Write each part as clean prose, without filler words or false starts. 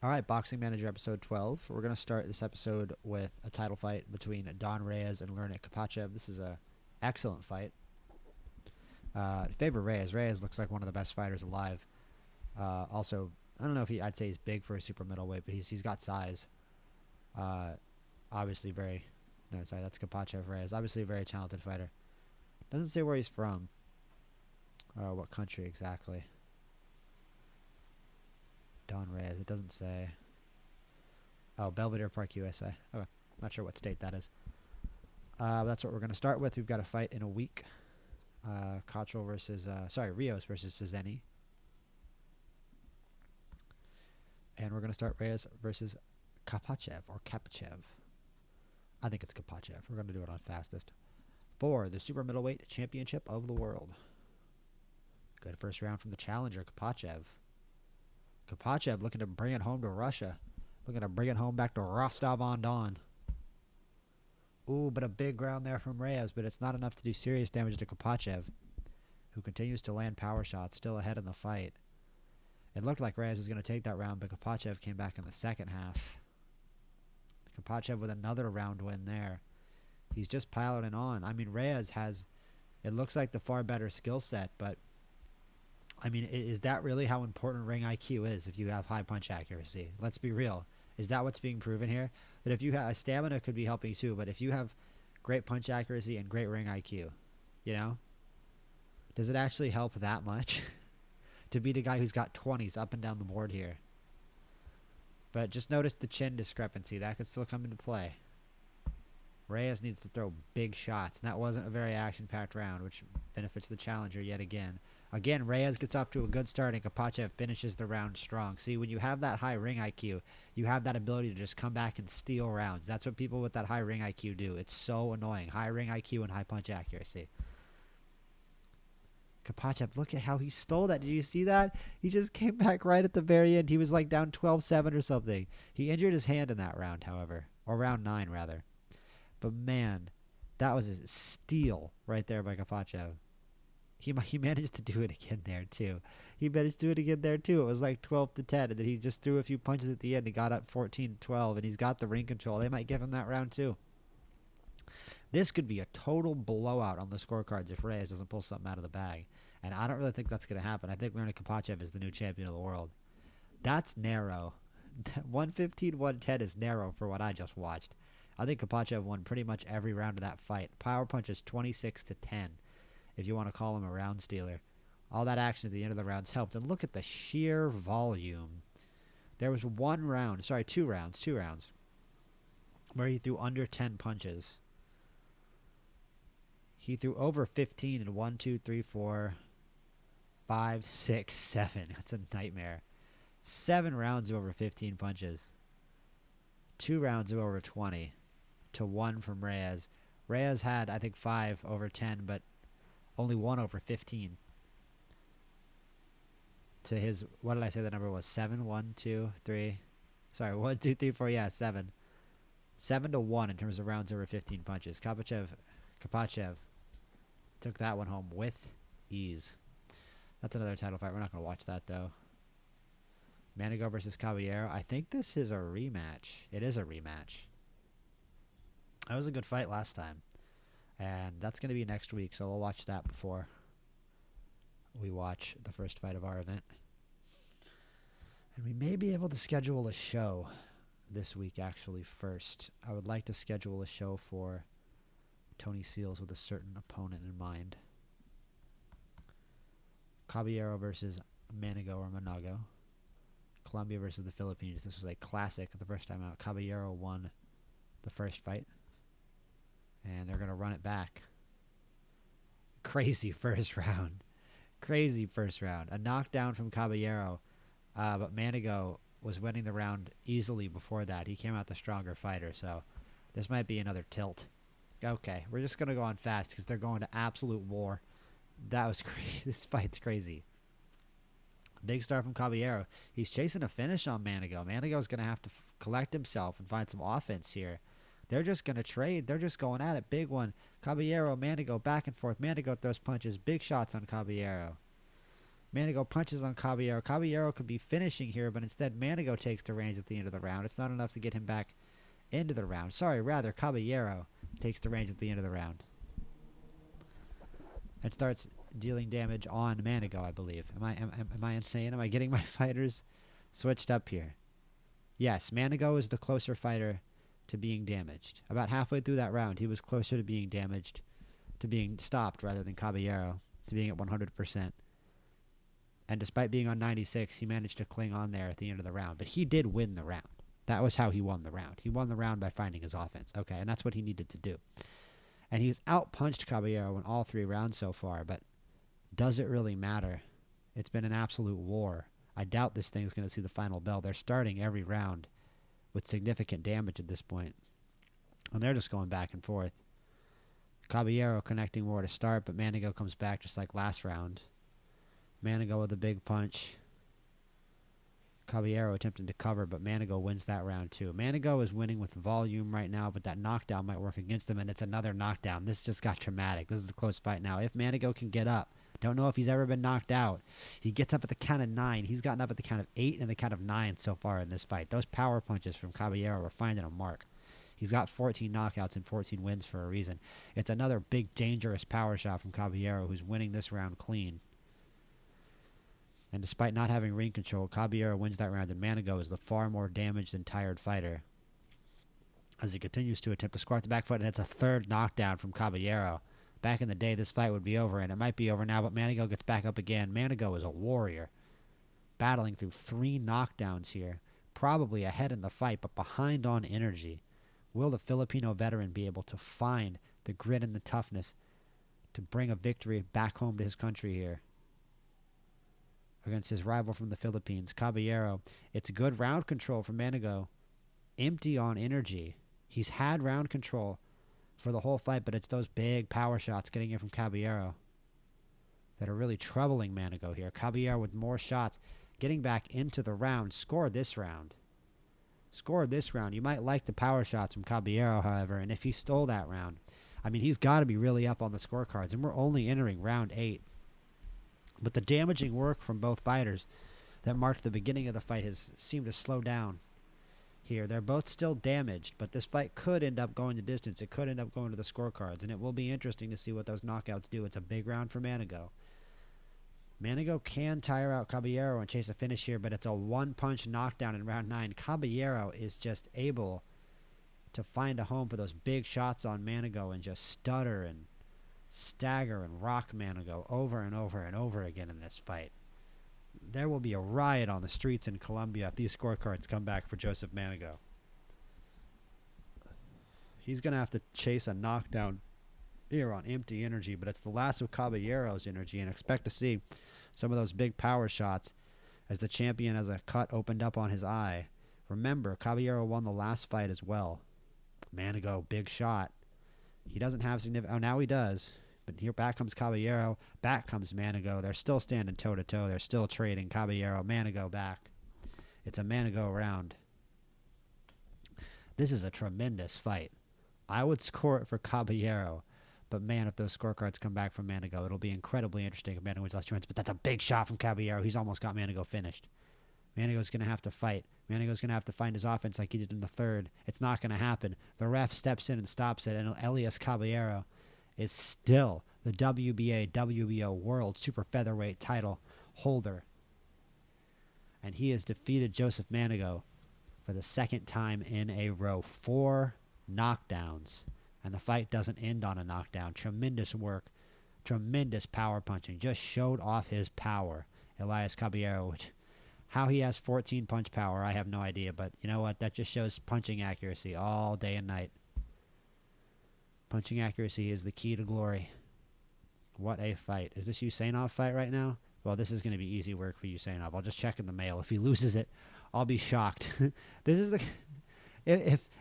All right, Boxing Manager episode 12. We're going to start this episode with a title fight between Don Reyes and Leonid Kapachev. This is a excellent fight. Favor Reyes. Reyes looks like one of the best fighters alive. Also, I don't know if I'd say he's big for a super middleweight, but he's got size. Obviously very, no, sorry, that's Kapachev Reyes. Obviously a very talented fighter. Doesn't say where he's from. What country exactly. Don Reyes. It doesn't say. Oh, Belvedere Park, USA. Okay. Not sure what state that is. That's what we're going to start with. We've got a fight in a week. Cotrill versus, Rios versus Czene. And we're going to start Reyes versus Kapachev, or Kapachev. I think it's Kapachev. We're going to do it on fastest. For the super middleweight championship of the world. Good first round from the challenger, Kapachev. Kapachev looking to bring it home to Russia. Looking to bring it home back to Rostov-on-Don. Ooh, but a big round there from Reyes, but it's not enough to do serious damage to Kapachev, who continues to land power shots, still ahead in the fight. It looked like Reyes was going to take that round, but Kapachev came back in the second half. Kapachev with another round win there. He's just piling on. I mean, Reyes has, it looks like the far better skill set, but I mean, is that really how important ring IQ is if you have high punch accuracy? Let's be real. Is that what's being proven here? That if you have stamina could be helping too, but if you have great punch accuracy and great ring IQ, you know, does it actually help that much to beat a guy who's got 20s up and down the board here? But just notice the chin discrepancy. That could still come into play. Reyes needs to throw big shots, and that wasn't a very action-packed round, which benefits the challenger yet again. Again, Reyes gets off to a good start, and Kapachev finishes the round strong. See, when you have that high ring IQ, you have that ability to just come back and steal rounds. That's what people with that high ring IQ do. It's so annoying. High ring IQ and high punch accuracy. Kapachev, look at how he stole that. Did you see that? He just came back right at the very end. He was like down 12-7 or something. He injured his hand in that round, however. Or round 9, rather. But man, that was a steal right there by Kapachev. He managed to do it again there, too. He managed to do it again there, too. It was like 12-10, and then he just threw a few punches at the end. He got up 14-12, and he's got the ring control. They might give him that round, too. This could be a total blowout on the scorecards if Reyes doesn't pull something out of the bag. And I don't really think that's going to happen. I think Leonid Kapachev is the new champion of the world. That's narrow. 115-110 is narrow for what I just watched. I think Kapachev won pretty much every round of that fight. Power punch is 26-10, if you want to call him a round stealer. All that action at the end of the rounds helped. And look at the sheer volume. There was two rounds, where he threw under 10 punches. He threw over 15 in 1, 2, 3, 4, 5, 6, 7. That's a nightmare. 7 rounds of over 15 punches. 2 rounds of over 20 to 1 from Reyes. Reyes had, I think, 5 over 10, but only 1 over 15. To his, what did I say the number was? 7? 1, 2, 3. Sorry, 1, 2, 3, 4, yeah, 7. 7 to 1 in terms of rounds over 15 punches. Kapachev took that one home with ease. That's another title fight. We're not going to watch that, though. Manigo versus Caballero. I think this is a rematch. It is a rematch. That was a good fight last time. And that's going to be next week, so we'll watch that before we watch the first fight of our event. And we may be able to schedule a show this week, actually, first. I would like to schedule a show for Tony Seals with a certain opponent in mind. Caballero versus Manigo or Manago. Colombia versus the Philippines. This was a classic the first time out. Caballero won the first fight. And they're going to run it back. Crazy first round. Crazy first round. A knockdown from Caballero. But Manigo was winning the round easily before that. He came out the stronger fighter. So this might be another tilt. Okay, we're just going to go on fast because they're going to absolute war. That was crazy. This fight's crazy. Big start from Caballero. He's chasing a finish on Manigo. Manigo's going to have to collect himself and find some offense here. They're just going to trade. They're just going at it. Big one. Caballero, Manigo, back and forth. Manigo throws punches. Big shots on Caballero. Manigo punches on Caballero. Caballero could be finishing here, but instead Manigo takes the range at the end of the round. It's not enough to get him back into the round. Sorry, rather, Caballero takes the range at the end of the round. And starts dealing damage on Manigo, I believe. Am I insane? Am I getting my fighters switched up here? Yes, Manigo is the closer fighter to being damaged. About halfway through that round, he was closer to being damaged, to being stopped rather than Caballero, to being at 100%. And despite being on 96, he managed to cling on there at the end of the round. But he did win the round. That was how he won the round. He won the round by finding his offense. Okay, and that's what he needed to do. And he's outpunched Caballero in all 3 rounds so far, but does it really matter? It's been an absolute war. I doubt this thing's going to see the final bell. They're starting every round with significant damage at this point. And they're just going back and forth. Caballero connecting more to start, but Manigo comes back just like last round. Manigo with a big punch. Caballero attempting to cover, but Manigo wins that round too. Manigo is winning with volume right now, but that knockdown might work against him, and it's another knockdown. This just got traumatic. This is a close fight now. If Manigo can get up, don't know if he's ever been knocked out. He gets up at the count of 9. He's gotten up at the count of 8 and the count of 9 so far in this fight. Those power punches from Caballero are finding a mark. He's got 14 knockouts and 14 wins for a reason. It's another big, dangerous power shot from Caballero, who's winning this round clean. And despite not having ring control, Caballero wins that round, and Manigo is the far more damaged and tired fighter as he continues to attempt to squat the back foot, and it's a 3rd knockdown from Caballero. Back in the day, this fight would be over, and it might be over now, but Manigo gets back up again. Manigo is a warrior, battling through 3 knockdowns here, probably ahead in the fight, but behind on energy. Will the Filipino veteran be able to find the grit and the toughness to bring a victory back home to his country here against his rival from the Philippines, Caballero? It's good round control for Manigo. Empty on energy. He's had round control for the whole fight, but it's those big power shots getting in from Caballero that are really troubling Manigo here. Caballero with more shots, getting back into the round. Scored this round. You might like the power shots from Caballero, however, and if he stole that round, I mean, he's got to be really up on the scorecards, and we're only entering round 8. But the damaging work from both fighters that marked the beginning of the fight has seemed to slow down here. They're both still damaged, but this fight could end up going the distance. It could end up going to the scorecards, and it will be interesting to see what those knockouts do. It's a big round for Manigo. Manigo can tire out Caballero and chase a finish here, but it's a 1-punch knockdown in round 9. Caballero is just able to find a home for those big shots on Manigo and just stutter and stagger and rock Manigo over and over and over again in this fight. There will be a riot on the streets in Colombia if these scorecards come back for Joseph Manigo. He's going to have to chase a knockdown here on empty energy, but it's the last of Caballero's energy, and expect to see some of those big power shots as the champion has a cut opened up on his eye. Remember, Caballero won the last fight as well. Manigo, big shot. He doesn't have significant... Oh, now he does. But here back comes Caballero. Back comes Manigo. They're still standing toe-to-toe. They're still trading. Caballero, Manigo back. It's a Manigo round. This is a tremendous fight. I would score it for Caballero. But, man, if those scorecards come back from Manigo, it'll be incredibly interesting if Manigo wins last 2 rounds. But that's a big shot from Caballero. He's almost got Manigo finished. Manigo's going to have to fight. Manigo's going to have to find his offense like he did in the 3rd. It's not going to happen. The ref steps in and stops it, and Elias Caballero is still the WBA, WBO World Super Featherweight title holder. And he has defeated Joseph Manigo for the 2nd time in a row. 4 knockdowns. And the fight doesn't end on a knockdown. Tremendous work. Tremendous power punching. Just showed off his power. Elias Caballero. How he has 14 punch power, I have no idea. But you know what? That just shows punching accuracy all day and night. Punching accuracy is the key to glory. What a fight. Is this Yusupov fight right now? Well, this is going to be easy work for Yusupov. I'll just check in the mail. If he loses it, I'll be shocked. This is the...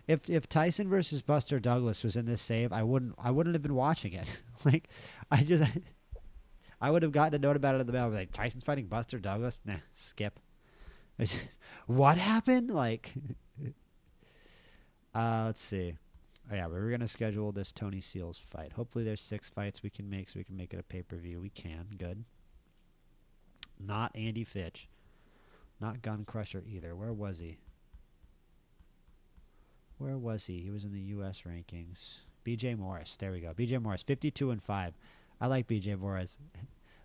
If Tyson versus Buster Douglas was in this save, I wouldn't have been watching it. Like, I would have gotten a note about it in the mail. Like, Tyson's fighting Buster Douglas? Nah, skip. What happened? Like, let's see. Oh yeah, we're gonna schedule this Tony Seals fight. Hopefully, there's 6 fights we can make, so we can make it a pay-per-view. We can. Good. Not Andy Fitch. Not Gun Crusher either. Where was he? Where was he? He was in the U.S. rankings. B.J. Morris. There we go. B.J. Morris, 52-5. I like B.J. Morris.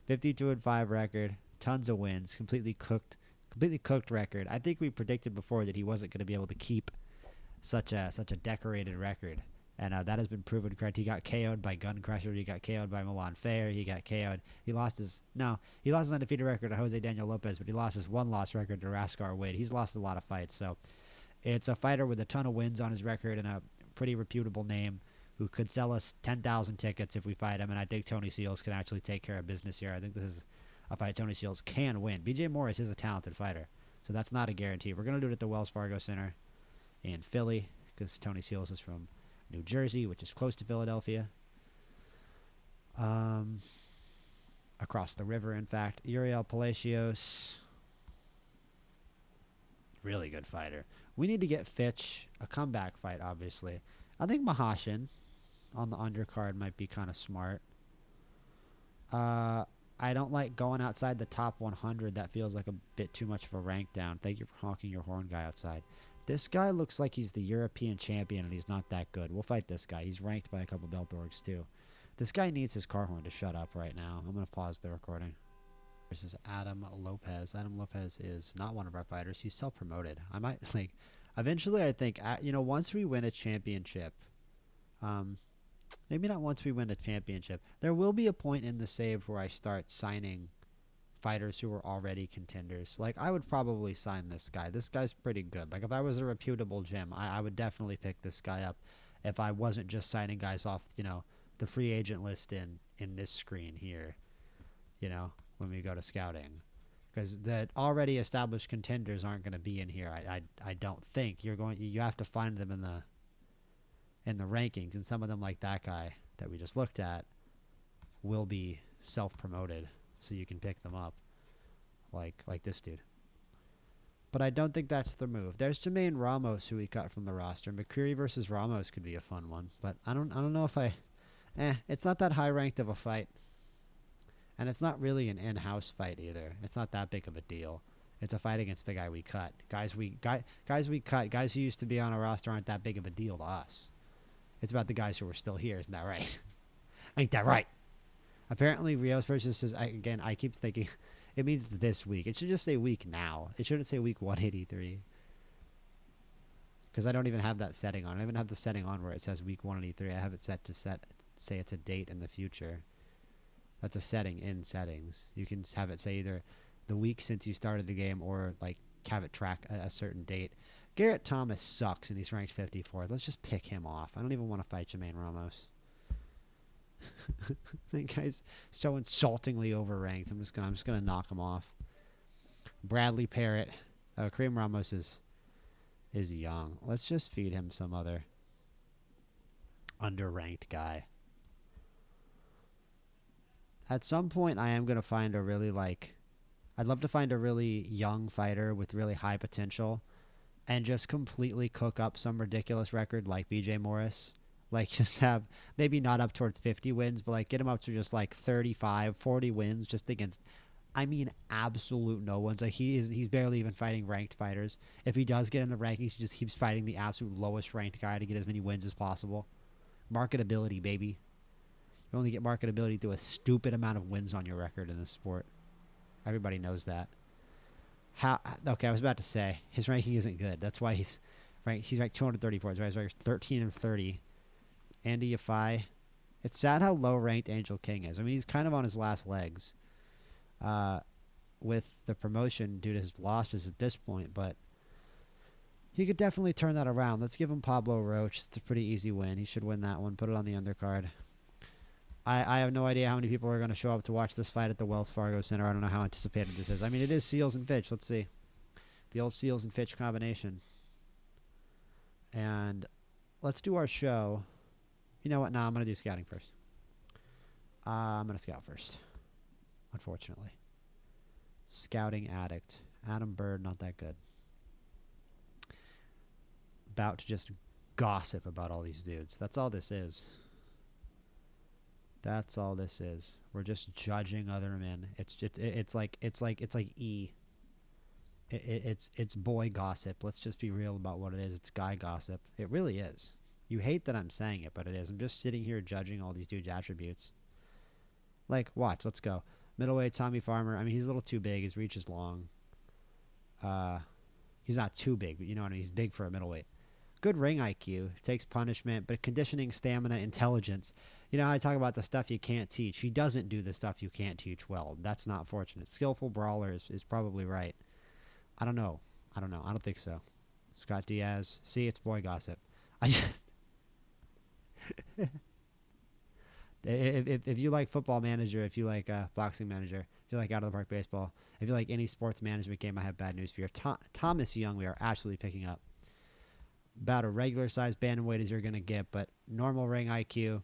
52-5 record. Tons of wins. Completely cooked record. I think we predicted before that he wasn't going to be able to keep such a decorated record. And that has been proven correct. He got KO'd by Gun Crusher. He got KO'd by Milan Fair. He got KO'd. He lost his undefeated record to Jose Daniel Lopez, but he lost his one-loss record to Raskar Wade. He's lost a lot of fights. So it's a fighter with a ton of wins on his record and a pretty reputable name who could sell us 10,000 tickets if we fight him. And I think Tony Seals can actually take care of business here. I think this is a fight Tony Seals can win. BJ Morris is a talented fighter, so that's not a guarantee. We're going to do it at the Wells Fargo Center in Philly because Tony Seals is from New Jersey, which is close to Philadelphia. Across the river, in fact. Uriel Palacios. Really good fighter. We need to get Fitch a comeback fight, obviously. I think Mahashin on the undercard might be kind of smart. I don't like going outside the top 100. That feels like a bit too much of a rank down. Thank you for honking your horn, guy outside. This guy looks like he's the European champion, and he's not that good. We'll fight this guy. He's ranked by a couple Beltorgs, too. This guy needs his car horn to shut up right now. I'm going to pause the recording. This is Adam Lopez. Adam Lopez is not one of our fighters. He's self-promoted. I might, eventually I think, once we win a championship, maybe not once we win a championship, there will be a point in the save where I start signing fighters who are already contenders. I would probably sign this guy. This guy's pretty good. If I was a reputable gym, I would definitely pick this guy up if I wasn't just signing guys off, the free agent list in this screen here, when we go to scouting. Because the already established contenders aren't going to be in here. I don't think. You have to find them in the rankings, and some of them, like that guy that we just looked at, will be self-promoted. So you can pick them up, like this dude. But I don't think that's the move. There's Jermaine Ramos, who we cut from the roster. McCreary versus Ramos could be a fun one, but I don't know if it's not that high ranked of a fight, and it's not really an in-house fight either. It's not that big of a deal. It's a fight against the guy we cut. Guys we cut. Guys who used to be on a roster aren't that big of a deal to us. It's about the guys who are still here. Isn't that right? Ain't that right? Apparently, Rios versus I keep thinking it means it's this week. It should just say week now. It shouldn't say week 183. Because I don't even have that setting on. I don't even have the setting on where it says week 183. I have it set to say it's a date in the future. That's a setting in settings. You can have it say either the week since you started the game or have it track a certain date. Garrett Thomas sucks and he's ranked 54th. Let's just pick him off. I don't even want to fight Jermaine Ramos. That guy's so insultingly overranked. I'm just gonna knock him off. Bradley Parrott. Kareem Ramos is young. Let's just feed him some other underranked guy. At some point, I am gonna find a really I'd love to find a really young fighter with really high potential, and just completely cook up some ridiculous record like BJ Morris. Just have, maybe not up towards 50 wins, but get him up to just 35, 40 wins just against, absolute no ones. He's barely even fighting ranked fighters. If he does get in the rankings, he just keeps fighting the absolute lowest ranked guy to get as many wins as possible. Marketability, baby. You only get marketability through a stupid amount of wins on your record in this sport. Everybody knows that. Okay, I was about to say, his ranking isn't good. That's why he's ranked 234. That's why he's ranked 13-30. Andy Yafai. It's sad how low-ranked Angel King is. He's kind of on his last legs with the promotion due to his losses at this point, but he could definitely turn that around. Let's give him Pablo Roach. It's a pretty easy win. He should win that one. Put it on the undercard. I have no idea how many people are going to show up to watch this fight at the Wells Fargo Center. I don't know how anticipated this is. It is Seals and Fitch. Let's see. The old Seals and Fitch combination. And let's do our show. You know what? No, I'm going to do scouting first. I'm going to scout first. Unfortunately. Scouting addict. Adam Bird, not that good. About to just gossip about all these dudes. That's all this is. That's all this is. We're just judging other men. It's like E. It's boy gossip. Let's just be real about what it is. It's guy gossip. It really is. You hate that I'm saying it, but it is. I'm just sitting here judging all these dudes' attributes. Like, watch. Let's go. Middleweight Tommy Farmer. I mean, he's a little too big. His reach is long. He's not too big, but you know what I mean. He's big for a middleweight. Good ring IQ. Takes punishment, but conditioning, stamina, intelligence. You know how I talk about the stuff you can't teach. He doesn't do the stuff you can't teach well. That's not fortunate. Skillful brawler is probably right. I don't know. I don't think so. Scott Diaz. See, it's boy gossip. I just... if you like Football Manager, if you like Boxing Manager, if you like Out of the Park Baseball, if you like any sports management game, I have bad news for you. Thomas Young, we are absolutely picking up. About a regular sized bantamweight as you're going to get, but normal ring IQ,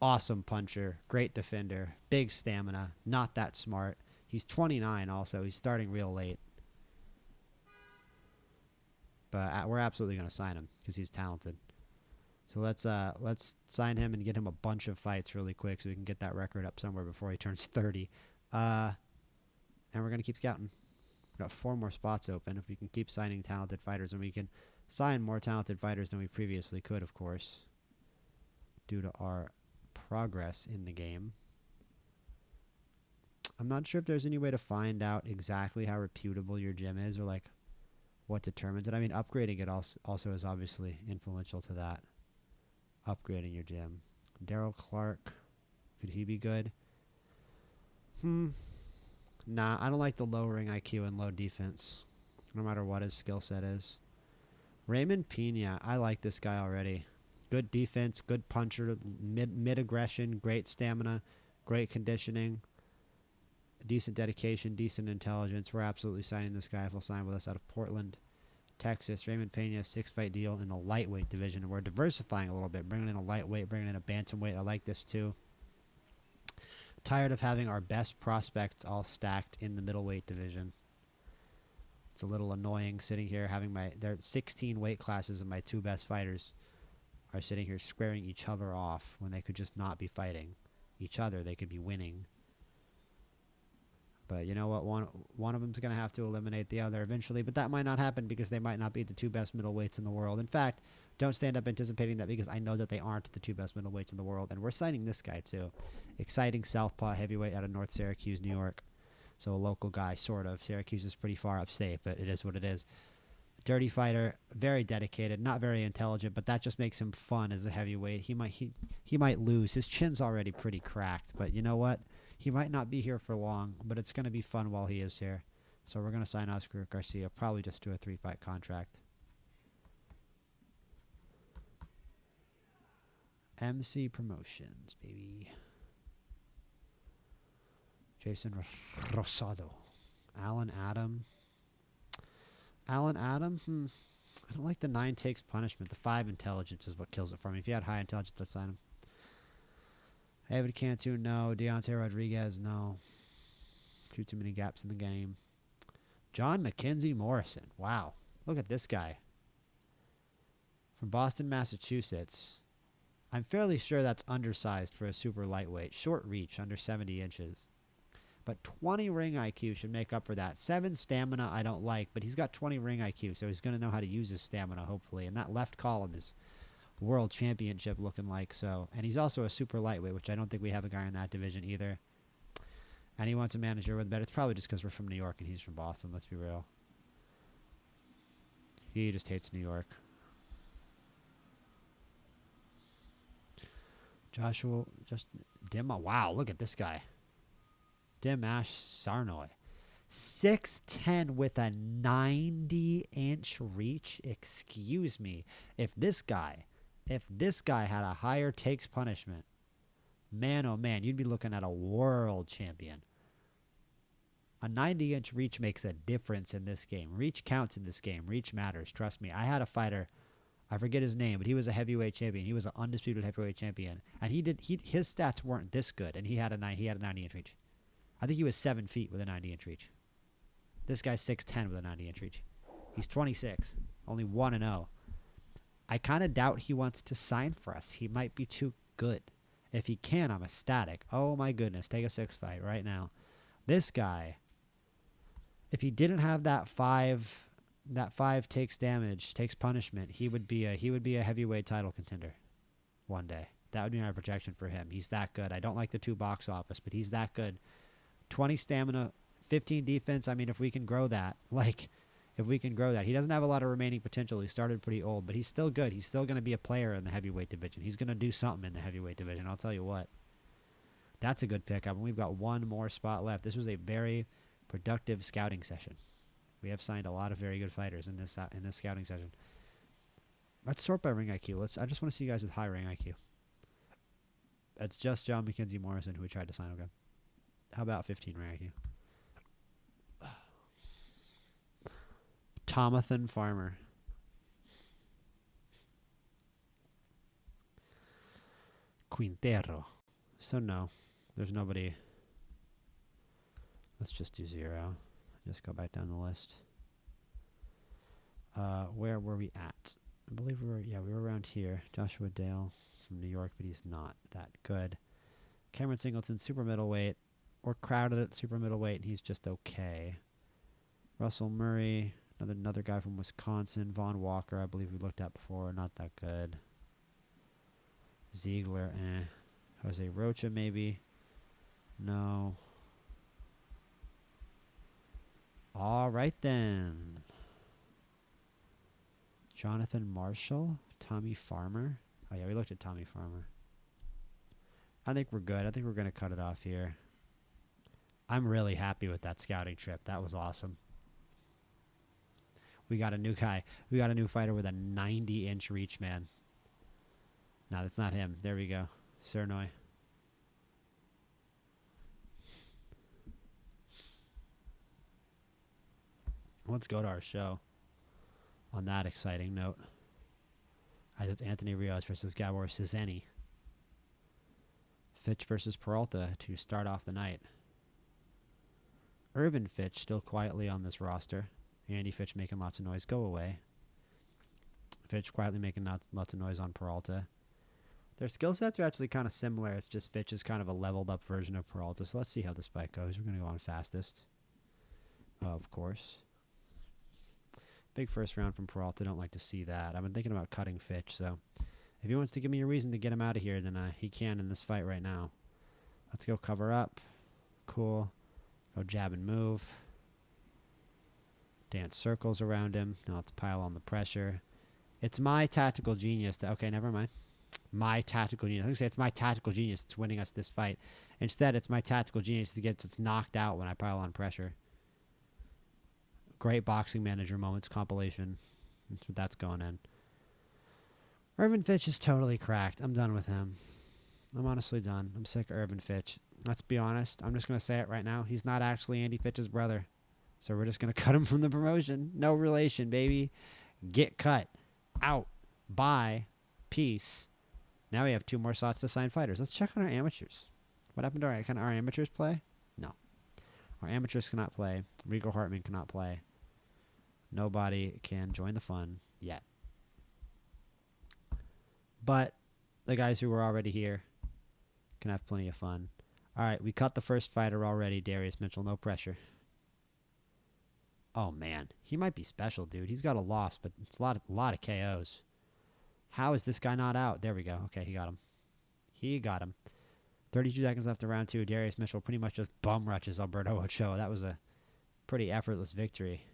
awesome puncher, great defender, big stamina, not that smart. He's 29 also. He's starting real late. But we're absolutely going to sign him because he's talented. So let's sign him and get him a bunch of fights really quick so we can get that record up somewhere before he turns 30. And we're going to keep scouting. We've got 4 more spots open. If we can keep signing talented fighters, and we can sign more talented fighters than we previously could, of course, due to our progress in the game. I'm not sure if there's any way to find out exactly how reputable your gym is or like what determines it. I mean, upgrading it also is obviously influential to that. Upgrading your gym. Daryl Clark. Could he be good? Nah, I don't like the low ring IQ and low defense, no matter what his skill set is. Raymond Pena. I like this guy already. Good defense, good puncher, mid aggression, great stamina, great conditioning, decent dedication, decent intelligence. We're absolutely signing this guy if he'll sign with us out of Portland, Texas. Raymond Pena, 6-fight deal in the lightweight division. And we're diversifying a little bit, bringing in a lightweight, bringing in a bantamweight. I like this too. Tired of having our best prospects all stacked in the middleweight division. It's a little annoying sitting here having there are 16 weight classes and my 2 best fighters are sitting here squaring each other off when they could just not be fighting each other. They could be winning. But you know what? One of them's going to have to eliminate the other eventually, but that might not happen because they might not be the 2 best middleweights in the world. In fact, don't stand up anticipating that because I know that they aren't the 2 best middleweights in the world, and we're signing this guy too. Exciting southpaw heavyweight out of North Syracuse, New York. So a local guy, sort of. Syracuse is pretty far upstate, but it is what it is. Dirty fighter, very dedicated, not very intelligent, but that just makes him fun as a heavyweight. He might lose. His chin's already pretty cracked, but you know what? He might not be here for long, but it's going to be fun while he is here. So we're going to sign Oscar Garcia, probably just do a 3-fight contract. MC Promotions, baby. Jason Rosado. Alan Adam. I don't like the 9 takes punishment. The 5 intelligence is what kills it for me. If you had high intelligence, I'd sign him. David Cantu, no. Deontay Rodriguez, no. Too many gaps in the game. John Mackenzie Morrison. Wow. Look at this guy. From Boston, Massachusetts. I'm fairly sure that's undersized for a super lightweight. Short reach, under 70 inches. But 20 ring IQ should make up for that. 7 stamina I don't like, but he's got 20 ring IQ, so he's going to know how to use his stamina, hopefully. And that left column is world championship looking like. So, and he's also a super lightweight, which I don't think we have a guy in that division either. And he wants a manager with bet. It's probably just because we're from New York and he's from Boston, let's be real. He just hates New York. Joshua, Dima. Wow, look at this guy. Dimash Sarnoy. 6'10 with a 90-inch reach. Excuse me. If this guy had a higher takes punishment, man, oh man, you'd be looking at a world champion. A 90-inch reach makes a difference in this game. Reach counts in this game. Reach matters. Trust me. I had a fighter, I forget his name, but he was a heavyweight champion. He was an undisputed heavyweight champion, and his stats weren't this good, and he had a 90-inch reach. I think he was 7 feet with a 90-inch reach. This guy's 6'10 with a 90-inch reach. He's 26, only 1-0. I kind of doubt he wants to sign for us. He might be too good. If he can, I'm ecstatic. Oh my goodness, take a 6 fight right now. This guy, if he didn't have that 5 takes damage, takes punishment, he would be a heavyweight title contender one day. That would be my projection for him. He's that good. I don't like the 2 box office, but he's that good. 20 stamina, 15 defense. I mean, if we can grow that, he doesn't have a lot of remaining potential. He started pretty old, but he's still good. He's still going to be a player in the heavyweight division. He's going to do something in the heavyweight division. I'll tell you what. That's a good pickup, and we've got one more spot left. This was a very productive scouting session. We have signed a lot of very good fighters in this scouting session. Let's sort by ring IQ. I just want to see you guys with high ring IQ. That's just John McKenzie Morrison, who we tried to sign. Okay. How about 15 ring IQ? Tomathan Farmer. Quintero. So no, there's nobody. Let's just do 0. Just go back down the list. Where were we at? I believe we were around here. Joshua Dale from New York, but he's not that good. Cameron Singleton, super middleweight. We're crowded at super middleweight, and he's just okay. Russell Murray, another guy from Wisconsin. Vaughn Walker, I believe we looked at before, not that good. Ziegler, Jose Rocha, maybe. No. All right, then. Jonathan Marshall, Tommy Farmer. Oh, yeah, we looked at Tommy Farmer. I think we're good. I think we're going to cut it off here. I'm really happy with that scouting trip. That was awesome. We got a new guy. We got a new fighter with a 90-inch reach, man. No, that's not him. There we go. Cernoy. Let's go to our show on that exciting note. As it's Anthony Rios versus Gabor Czene. Fitch versus Peralta to start off the night. Irvin Fitch still quietly on this roster. Andy Fitch making lots of noise. Go away. Fitch quietly making lots of noise on Peralta. Their skill sets are actually kind of similar. It's just Fitch is kind of a leveled up version of Peralta. So let's see how this fight goes. We're going to go on fastest. Of course. Big first round from Peralta. Don't like to see that. I've been thinking about cutting Fitch. So if he wants to give me a reason to get him out of here, then he can in this fight right now. Let's go cover up. Cool. Go jab and move. Dance circles around him. Now let's pile on the pressure. It's my tactical genius. Okay, never mind. My tactical genius. I was going to say it's my tactical genius that's winning us this fight. Instead, it's my tactical genius that gets us knocked out when I pile on pressure. Great boxing manager moments compilation. That's what that's going in. Irvin Fitch is totally cracked. I'm done with him. I'm honestly done. I'm sick of Irvin Fitch. Let's be honest. I'm just going to say it right now. He's not actually Andy Fitch's brother. So we're just going to cut him from the promotion. No relation, baby. Get cut. Out. Bye. Peace. Now we have 2 more slots to sign fighters. Let's check on our amateurs. What happened to our amateurs play? No. Our amateurs cannot play. Rico Hartman cannot play. Nobody can join the fun yet. But the guys who were already here can have plenty of fun. All right, we cut the first fighter already, Darius Mitchell. No pressure. Oh, man. He might be special, dude. He's got a loss, but it's a lot of KOs. How is this guy not out? There we go. Okay, he got him. He got him. 32 seconds left in round 2. Darius Mitchell pretty much just bum rushes Alberto Ochoa. That was a pretty effortless victory.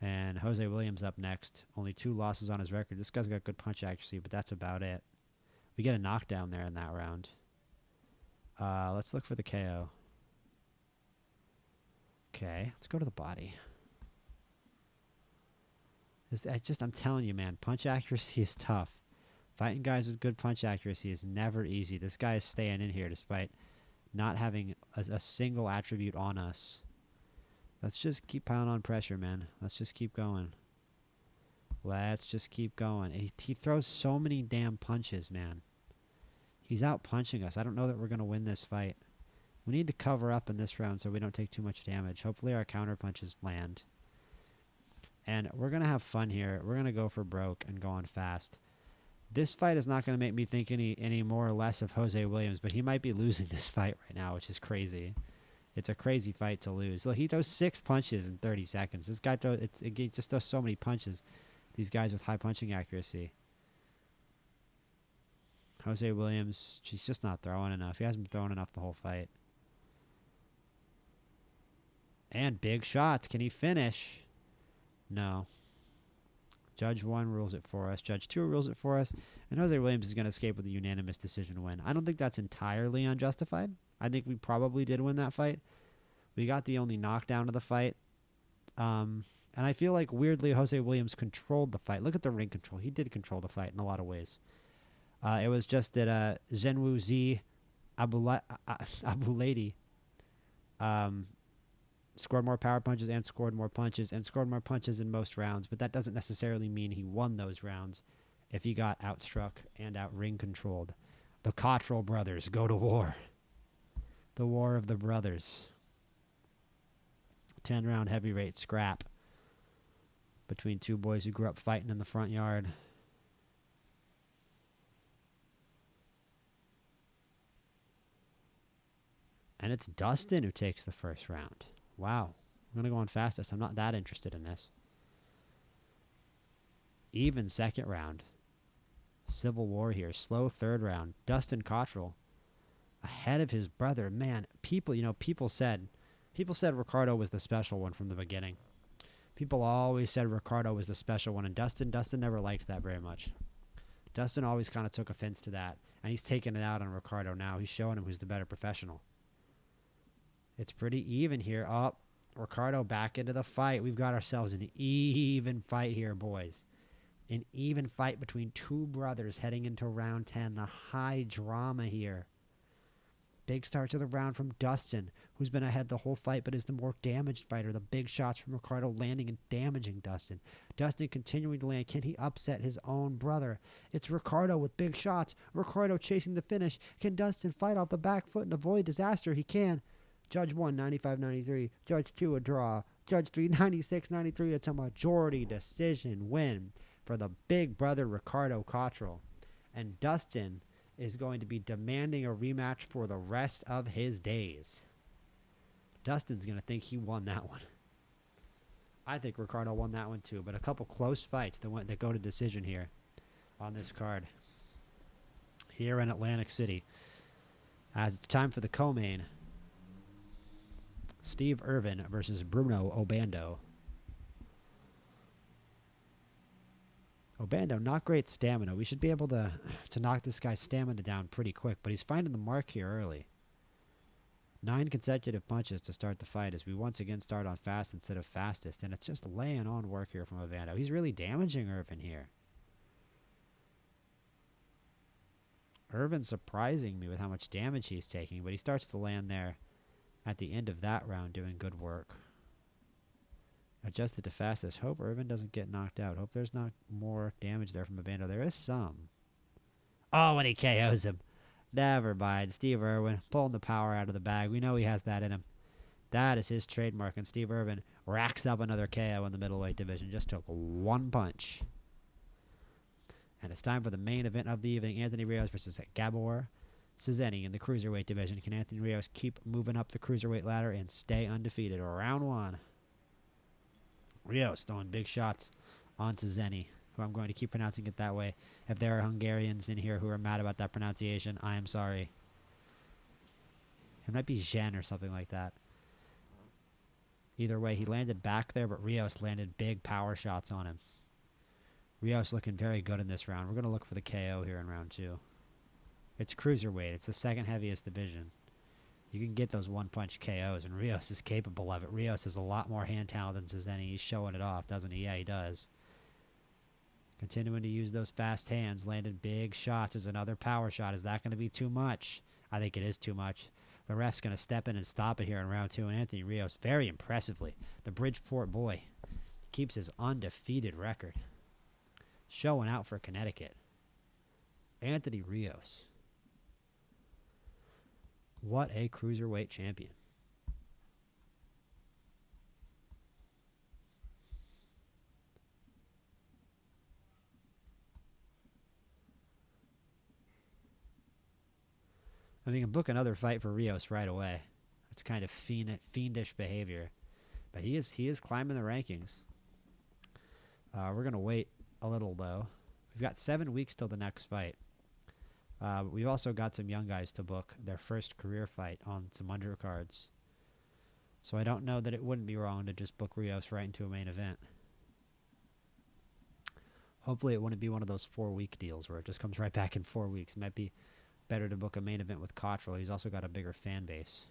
And Jose Williams up next. Only 2 losses on his record. This guy's got good punch accuracy, but that's about it. We get a knockdown there in that round. Let's look for the KO. Okay, let's go to the body. I'm telling you, man, punch accuracy is tough. Fighting guys with good punch accuracy is never easy. This guy is staying in here despite not having a single attribute on us. Let's just keep piling on pressure, man. Let's just keep going. Let's just keep going. He throws so many damn punches, man. He's out punching us. I don't know that we're going to win this fight. We need to cover up in this round so we don't take too much damage. Hopefully our counter punches land. And we're going to have fun here. We're going to go for broke and go on fast. This fight is not going to make me think any more or less of Jose Williams, but he might be losing this fight right now, which is crazy. It's a crazy fight to lose. Look, he throws 6 punches in 30 seconds. This guy he just throws so many punches. These guys with high punching accuracy. Jose Williams, he's just not throwing enough. He hasn't been throwing enough the whole fight. And big shots. Can he finish? No. Judge 1 rules it for us. Judge 2 rules it for us. And Jose Williams is going to escape with a unanimous decision win. I don't think that's entirely unjustified. I think we probably did win that fight. We got the only knockdown of the fight. And I feel like, weirdly, Jose Williams controlled the fight. Look at the ring control. He did control the fight in a lot of ways. It was just that Zhenwu Z Abuladi scored more power punches and scored more punches in most rounds, but that doesn't necessarily mean he won those rounds if he got outstruck and out-ring controlled. The Cotrill brothers go to war. The war of the brothers. 10-round heavyweight scrap between two boys who grew up fighting in the front yard. And it's Dustin who takes the first round. Wow. I'm going to go on fastest. I'm not that interested in this. Even second round. Civil war here. Slow third round. Dustin Cotrill ahead of his brother. Man, people said Ricardo was the special one from the beginning. People always said Ricardo was the special one, and Dustin never liked that very much. Dustin always kind of took offense to that, and he's taking it out on Ricardo now. He's showing him who's the better professional. It's pretty even here. Oh, Ricardo back into the fight. We've got ourselves an even fight here, boys. An even fight between two brothers heading into round 10. The high drama here. Big start to the round from Dustin, who's been ahead the whole fight but is the more damaged fighter. The big shots from Ricardo landing and damaging Dustin. Dustin continuing to land. Can he upset his own brother? It's Ricardo with big shots. Ricardo chasing the finish. Can Dustin fight off the back foot and avoid disaster? He can. Judge 1, 95-93. Judge 2, a draw. Judge 3, 96-93. It's a majority decision win for the big brother Ricardo Cotrill. And Dustin is going to be demanding a rematch for the rest of his days. Dustin's going to think he won that one. I think Ricardo won that one too, but a couple close fights that go to decision here on this card. Here in Atlantic City. As it's time for the co-main. Steve Irvin versus Bruno Obando. Obando, not great stamina. We should be able to knock this guy's stamina down pretty quick, but he's finding the mark here early. 9 consecutive punches to start the fight as we once again start on fast instead of fastest, and it's just laying on work here from Obando. He's really damaging Irvin here. Irvin surprising me with how much damage he's taking, but he starts to land there at the end of that round doing good work. Adjusted to fastest. Hope Irvin doesn't get knocked out. Hope there's not more damage there from Obando. There is some. Oh, and he KOs him. Never mind. Steve Irwin pulling the power out of the bag. We know he has that in him. That is his trademark. And Steve Irvin racks up another KO in the middleweight division. Just took one punch. And it's time for the main event of the evening. Anthony Rios versus Gabor Czene in the cruiserweight division. Can Anthony Rios keep moving up the cruiserweight ladder and stay undefeated? Round 1. Rios throwing big shots on Czene, who I'm going to keep pronouncing it that way. If there are Hungarians in here who are mad about that pronunciation, I am sorry. It might be Czene or something like that. Either way, he landed back there, but Rios landed big power shots on him. Rios looking very good in this round. We're going to look for the KO here in round 2. It's cruiserweight. It's the second heaviest division. You can get those one-punch KOs, and Rios is capable of it. Rios has a lot more hand talent than Czene. He's showing it off, doesn't he? Yeah, he does. Continuing to use those fast hands, landed big shots. There's another power shot. Is that going to be too much? I think it is too much. The ref's going to step in and stop it here in round 2, and Anthony Rios, very impressively, the Bridgeport boy, keeps his undefeated record. Showing out for Connecticut. Anthony Rios. What a cruiserweight champion. I mean, you can book another fight for Rios right away. It's kind of fiendish behavior. But he is climbing the rankings. We're going to wait a little, though. We've got 7 weeks till the next fight. But we've also got some young guys to book their first career fight on some undercards. So I don't know that it wouldn't be wrong to just book Rios right into a main event. Hopefully it wouldn't be one of those 4-week deals where it just comes right back in 4 weeks. It might be better to book a main event with Cotrill. He's also got a bigger fan base.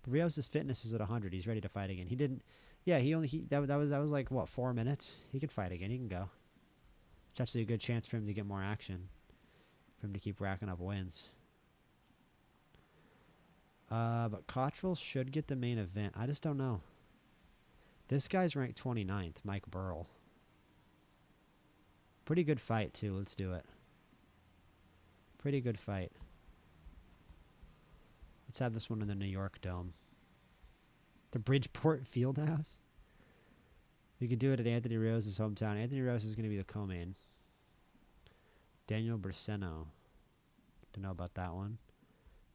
But Rios' fitness is at 100. He's ready to fight again. He didn't... Yeah, that was like, what, 4 minutes? He can fight again. He can go. It's actually a good chance for him to get more action. For him to keep racking up wins. But Cotrill should get the main event. I just don't know. This guy's ranked 29th, Mike Burell. Pretty good fight, too. Let's do it. Pretty good fight. Let's have this one in the New York Dome. The Bridgeport Fieldhouse? We could do it at Anthony Rios' hometown. Anthony Rios is going to be the co-main. Daniel Braceno. Don't know about that one.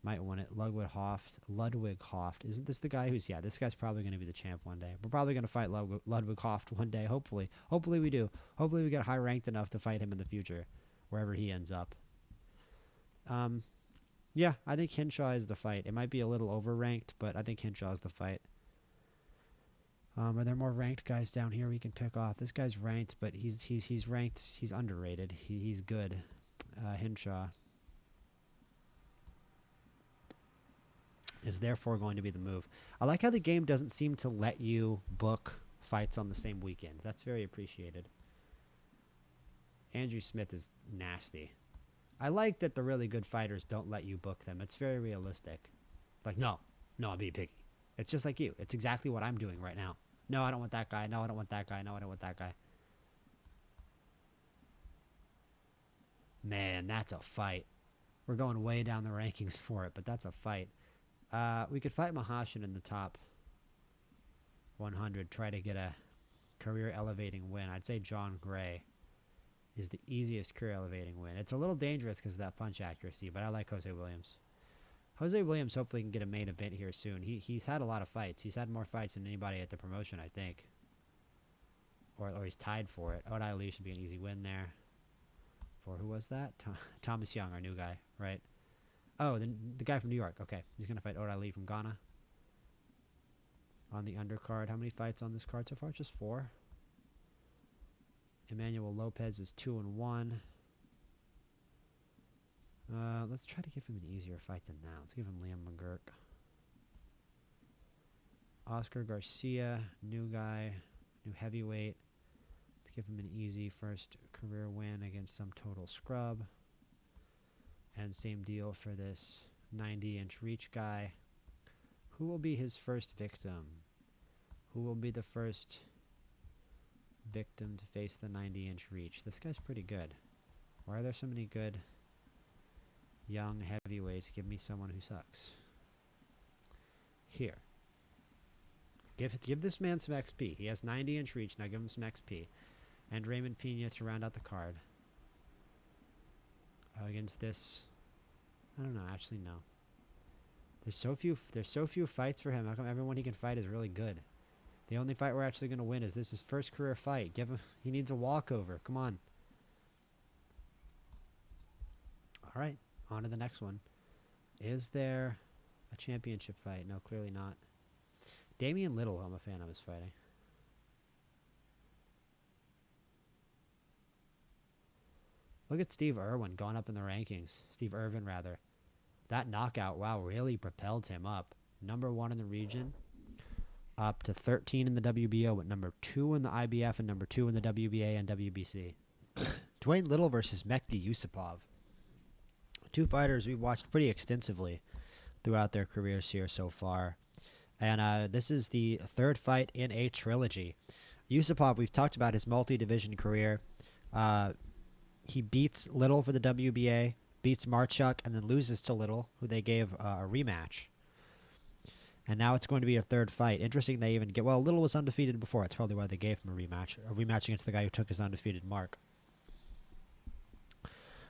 Might win it. Ludwig Hoft. Isn't this the guy who's... Yeah, this guy's probably going to be the champ one day. We're probably going to fight Ludwig Hoft one day, hopefully. Hopefully we do. Hopefully we get high ranked enough to fight him in the future, wherever he ends up. Yeah, I think Hinshaw is the fight. It might be a little over-ranked, but I think Hinshaw is the fight. Are there more ranked guys down here we can pick off? This guy's ranked, but he's ranked. He's underrated. He's good. Hinshaw is therefore going to be the move. I like how the game doesn't seem to let you book fights on the same weekend. That's very appreciated. Andrew Smith is nasty. I like that the really good fighters don't let you book them. It's very realistic. Like, no, I'm being picky. It's just like you. It's exactly what I'm doing right now. No, I don't want that guy. No, I don't want that guy. No, I don't want that guy. Man, that's a fight. We're going way down the rankings for it, but that's a fight. We could fight Mahashin in the top 100, try to get a career-elevating win. I'd say John Gray is the easiest career-elevating win. It's a little dangerous because of that punch accuracy, but I like Jose Williams. Jose Williams hopefully can get a main event here soon. He's had a lot of fights. He's had more fights than anybody at the promotion, I think. Or he's tied for it. Odai Ali should be an easy win there. For who was that? Thomas Young, our new guy, right? Oh, the guy from New York. Okay, he's going to fight Odai Ali from Ghana. On the undercard. How many fights on this card so far? Just 4. Emmanuel Lopez is 2-1. Let's try to give him an easier fight than that. Let's give him Liam McGurk. Oscar Garcia, new guy, new heavyweight. Let's give him an easy first career win against some total scrub. And same deal for this 90-inch reach guy. Who will be his first victim? Who will be the first victim to face the 90-inch reach? This guy's pretty good. Why are there so many good young heavyweights? Give me someone who sucks. Here. Give this man some XP. He has 90-inch reach. Now give him some XP. And Raymond Pena to round out the card. Against this, I don't know. Actually, no. There's so few fights for him. How come everyone he can fight is really good? The only fight we're actually going to win is this his first career fight. Give him. He needs a walkover. Come on. All right. On to the next one. Is there a championship fight? No, clearly not. Damian Little, I'm a fan of his fighting. Look at Steve Irwin going up in the rankings. Steve Irvin, rather. That knockout, wow, really propelled him up. Number 1 in the region. Up to 13 in the WBO, with number 2 in the IBF and number 2 in the WBA and WBC. Dwayne Little versus Mehdi Yusupov. 2 fighters we've watched pretty extensively throughout their careers here so far. And this is the 3rd fight in a trilogy. Yusupov, we've talked about his multi-division career. He beats Little for the WBA, beats Marchuk, and then loses to Little, who they gave a rematch. And now it's going to be a 3rd fight. Interesting they even get... Well, Little was undefeated before. That's probably why they gave him a rematch. A rematch against the guy who took his undefeated mark.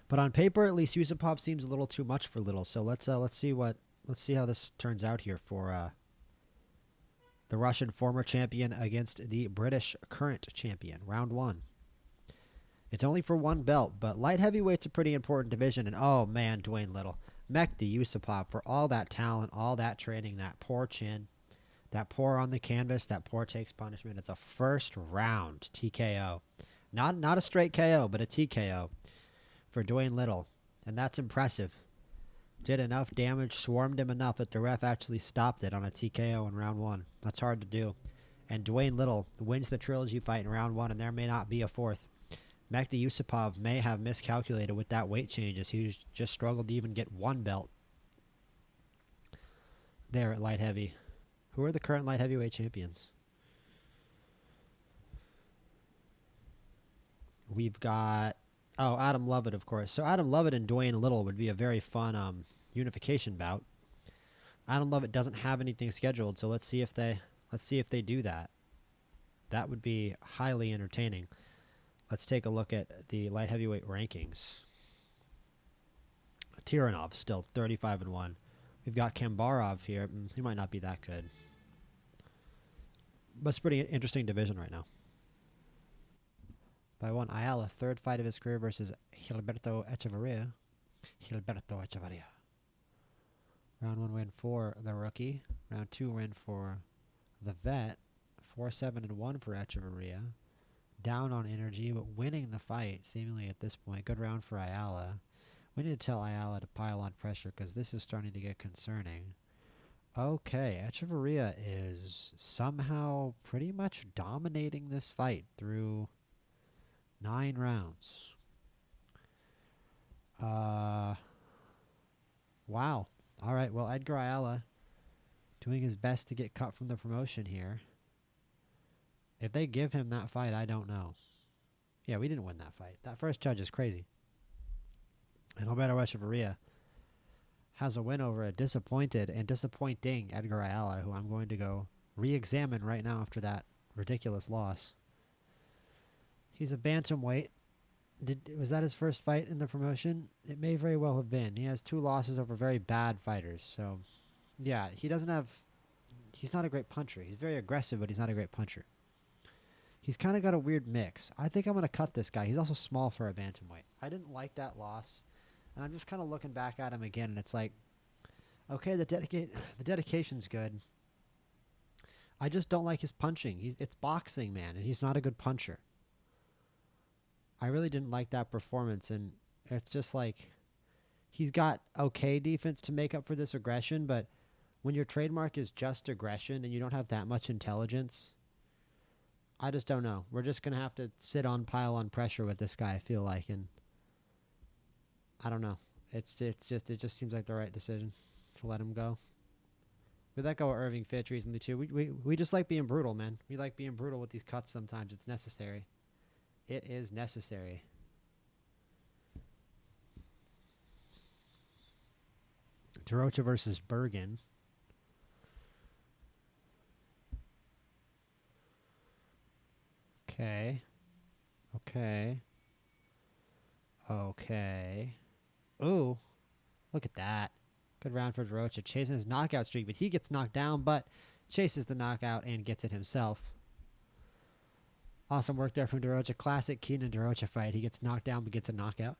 But on paper, at least Yusupov seems a little too much for Little. So let's see how this turns out here for the Russian former champion against the British current champion. Round 1. It's only for one belt, but light heavyweight's a pretty important division. And oh man, Dwayne Little, Mekdi Yusupov, for all that talent, all that training, that poor chin, that poor on the canvas, that poor takes punishment. It's a first round TKO, not a straight KO, but a TKO for Dwayne Little, and that's impressive. Did enough damage, swarmed him enough that the ref actually stopped it on a TKO in round 1. That's hard to do. And Dwayne Little wins the trilogy fight in round 1, and there may not be a fourth. Mekdi Yusupov may have miscalculated with that weight change as he just struggled to even get one belt there at light heavy. Who are the current light heavyweight champions? We've got... Oh, Adam Lovett, of course. So Adam Lovett and Dwayne Little would be a very fun unification bout. Adam Lovett doesn't have anything scheduled, so let's see if they do that. That would be highly entertaining. Let's take a look at the light heavyweight rankings. Tiranov still 35-1. We've got Kambarov here. He might not be that good. But it's a pretty interesting division right now. By one, Ayala, third fight of his career versus Gilberto Echeverria. Round 1 win for the rookie. Round 2 win for the vet. 4-7-1 for Echeverria. Down on energy, but winning the fight seemingly at this point. Good round for Ayala. We need to tell Ayala to pile on pressure because this is starting to get concerning. Okay, Echeverria is somehow pretty much dominating this fight through 9 rounds. Wow. All right, well, Edgar Ayala doing his best to get cut from the promotion here. If they give him that fight, I don't know. Yeah, we didn't win that fight. That first judge is crazy. And Alberto Echeverria has a win over a disappointed and disappointing Edgar Ayala, who I'm going to go re-examine right now after that ridiculous loss. He's a bantamweight. Was that his first fight in the promotion? It may very well have been. He has 2 losses over very bad fighters. So, yeah, he's not a great puncher. He's very aggressive, but he's not a great puncher. He's kind of got a weird mix. I think I'm going to cut this guy. He's also small for a bantamweight. I didn't like that loss. And I'm just kind of looking back at him again, and it's like, okay, the dedication's good. I just don't like his punching. It's boxing, man, and he's not a good puncher. I really didn't like that performance, and it's just like he's got okay defense to make up for this aggression, but when your trademark is just aggression and you don't have that much intelligence, I just don't know. We're just going to have to pile on pressure with this guy, I feel like, and I don't know. It just seems like the right decision to let him go. We let go of Irving Fitch recently too. We just like being brutal, man. We like being brutal with these cuts sometimes. It's necessary. It is necessary. Tarocha versus Bergen. Okay. Ooh, look at that. Good round for Tarocha. Chasing his knockout streak, but he gets knocked down, but chases the knockout and gets it himself. Awesome work there from Tarocha. Classic Keenan Tarocha fight. He gets knocked down but gets a knockout.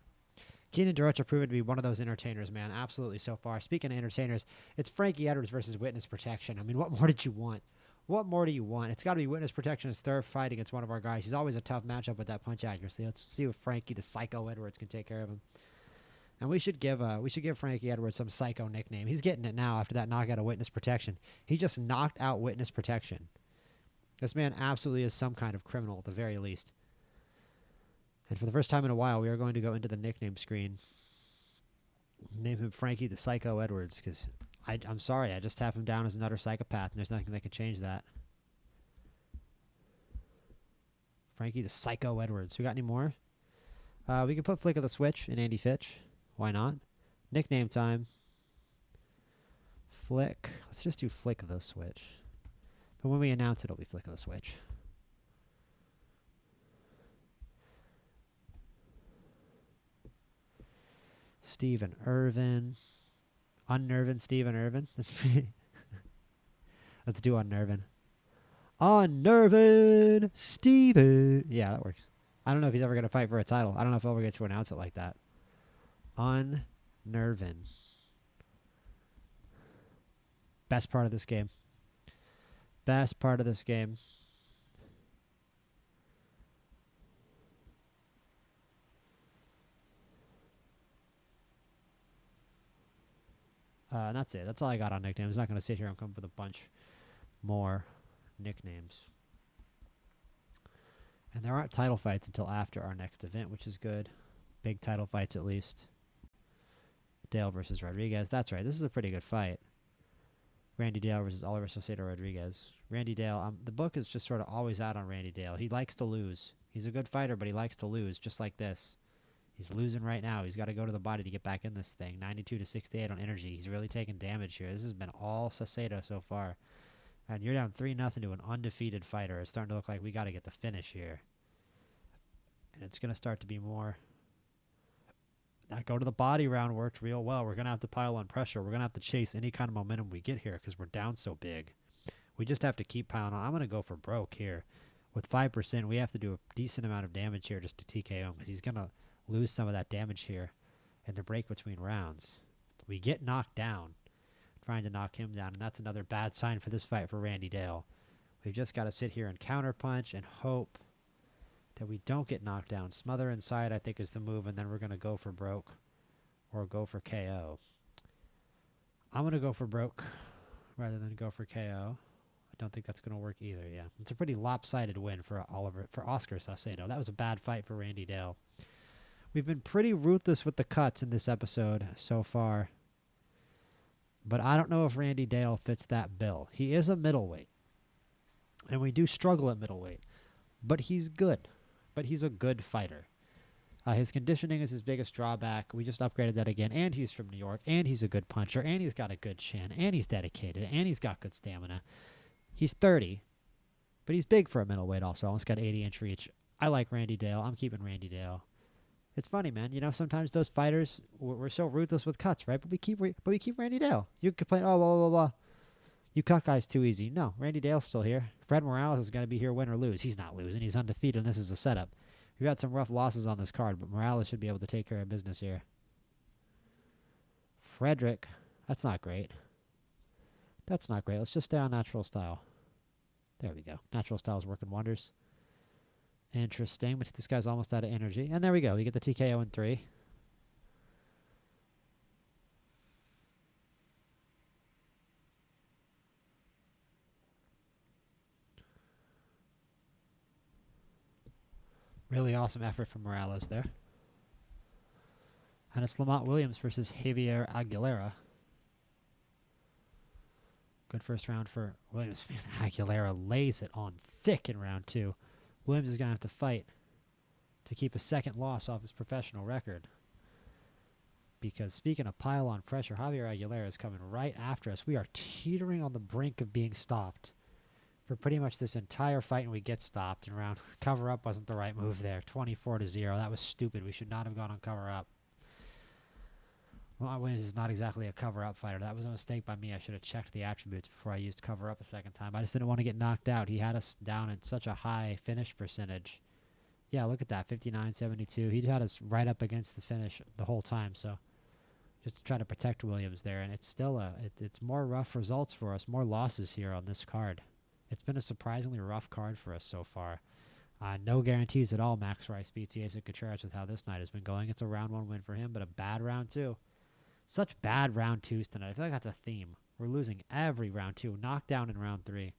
Keenan Tarocha proven to be one of those entertainers, man. Absolutely so far. Speaking of entertainers, it's Frankie Edwards versus Witness Protection. I mean, what more did you want? What more do you want? It's got to be Witness Protection's third fight against one of our guys. He's always a tough matchup with that punch accuracy. Let's see if Frankie the Psycho Edwards can take care of him. And we should give Frankie Edwards some psycho nickname. He's getting it now after that knockout of Witness Protection. He just knocked out Witness Protection. This man absolutely is some kind of criminal at the very least. And for the first time in a while, we are going to go into the nickname screen. Name him Frankie the Psycho Edwards, because I'm sorry, I just have him down as another psychopath, and there's nothing that can change that. Frankie the Psycho Edwards. We got any more? We can put Flick of the Switch in Andy Fitch. Why not? Nickname time. Flick. Let's just do Flick of the Switch. But when we announce it, it'll be Flick of the Switch. Steven Irvin. Unnervin' Steven Irvin. That's pretty. Let's do Unnervin'. Unnervin' Steven. Yeah, that works. I don't know if he's ever going to fight for a title. I don't know if he'll ever get to announce it like that. Unnervin'. Best part of this game. Best part of this game. And that's it. That's all I got on nicknames. I'm not going to sit here and come up with a bunch more nicknames. And there aren't title fights until after our next event, which is good. Big title fights at least. Dale versus Rodriguez. That's right. This is a pretty good fight. Randy Dale versus Oliver Salcedo Rodriguez. Randy Dale, the book is just sort of always out on Randy Dale. He likes to lose. He's a good fighter, but he likes to lose, just like this. He's losing right now. He's got to go to the body to get back in this thing. 92 to 68 on energy. He's really taking damage here. This has been all Salcedo so far. And you're down 3-0 to an undefeated fighter. It's starting to look like we got to get the finish here. And it's going to start to be more... That go to the body round worked real well. We're going to have to pile on pressure. We're going to have to chase any kind of momentum we get here because we're down so big. We just have to keep piling on. I'm going to go for broke here. With 5%, we have to do a decent amount of damage here just to TKO him because he's going to lose some of that damage here in the break between rounds. We get knocked down trying to knock him down, and that's another bad sign for this fight for Randy Dale. We've just got to sit here and counterpunch and hope that we don't get knocked down. Smother inside, I think, is the move, and then we're going to go for broke or go for KO. I'm going to go for broke rather than go for KO. I don't think that's going to work either, yeah. It's a pretty lopsided win for Oscar Salcedo. That was a bad fight for Randy Dale. We've been pretty ruthless with the cuts in this episode so far, but I don't know if Randy Dale fits that bill. He is a middleweight, and we do struggle at middleweight, but he's good. But he's a good fighter. His conditioning is his biggest drawback. We just upgraded that again, and he's from New York, and he's a good puncher, and he's got a good chin, and he's dedicated, and he's got good stamina. He's 30, but he's big for a middleweight also. Almost got 80-inch reach. I like Randy Dale. I'm keeping Randy Dale. It's funny, man. You know, sometimes those fighters, we're so ruthless with cuts, right? But we keep Randy Dale. You complain, oh, blah, blah, blah. You cut guys too easy. No, Randy Dale's still here. Fred Morales is going to be here win or lose. He's not losing. He's undefeated, and this is a setup. We've had some rough losses on this card, but Morales should be able to take care of business here. Frederick. That's not great. That's not great. Let's just stay on natural style. There we go. Natural style is working wonders. Interesting, but this guy's almost out of energy. And there we go. We get the TKO in 3. Really awesome effort from Morales there. And it's Lamont Williams versus Javier Aguilera. Good first round for Williams. Man, Aguilera lays it on thick in round 2. Williams is going to have to fight to keep a second loss off his professional record. Because speaking of pile-on pressure, Javier Aguilera is coming right after us. We are teetering on the brink of being stopped for pretty much this entire fight, and we get stopped. And round cover-up wasn't the right move there. 24-0. That was stupid. We should not have gone on cover-up. Lamont Williams is not exactly a cover-up fighter. That was a mistake by me. I should have checked the attributes before I used cover-up a second time. I just didn't want to get knocked out. He had us down at such a high finish percentage. Yeah, look at that, 59-72. He had us right up against the finish the whole time, so just to try to protect Williams there. And it's still it's more rough results for us, more losses here on this card. It's been a surprisingly rough card for us so far. No guarantees at all. Max Rice beats Yusupov Contreras with how this night has been going. It's a round 1 win for him, but a bad round 2. Such bad round 2s tonight. I feel like that's a theme. We're losing every round 2. Knockdown in round 3.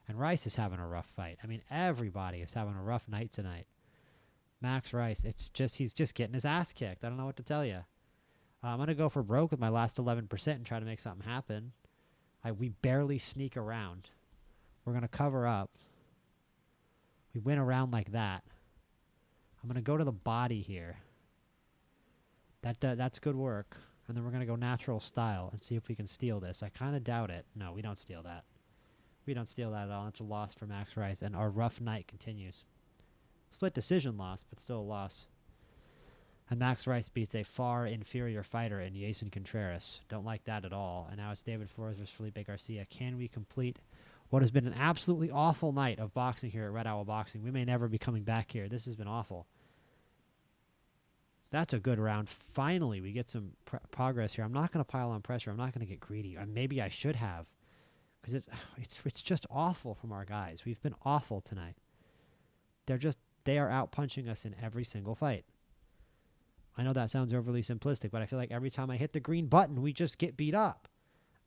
And Rice is having a rough fight. I mean, everybody is having a rough night tonight. Max Rice, he's just getting his ass kicked. I don't know what to tell you. I'm going to go for broke with my last 11% and try to make something happen. We barely sneak around. We're going to cover up. We win around like that. I'm going to go to the body here. That's good work. And then we're going to go natural style and see if we can steal this. I kind of doubt it. No, we don't steal that. We don't steal that at all. That's a loss for Max Rice, and our rough night continues. Split decision loss, but still a loss. And Max Rice beats a far inferior fighter in Jason Contreras. Don't like that at all. And now it's David Flores versus Felipe Garcia. Can we complete what has been an absolutely awful night of boxing here at Red Owl Boxing? We may never be coming back here. This has been awful. That's a good round. Finally, we get some progress here. I'm not going to pile on pressure. I'm not going to get greedy. Maybe I should have, because it's just awful from our guys. We've been awful tonight. They are out punching us in every single fight. I know that sounds overly simplistic, but I feel like every time I hit the green button, we just get beat up.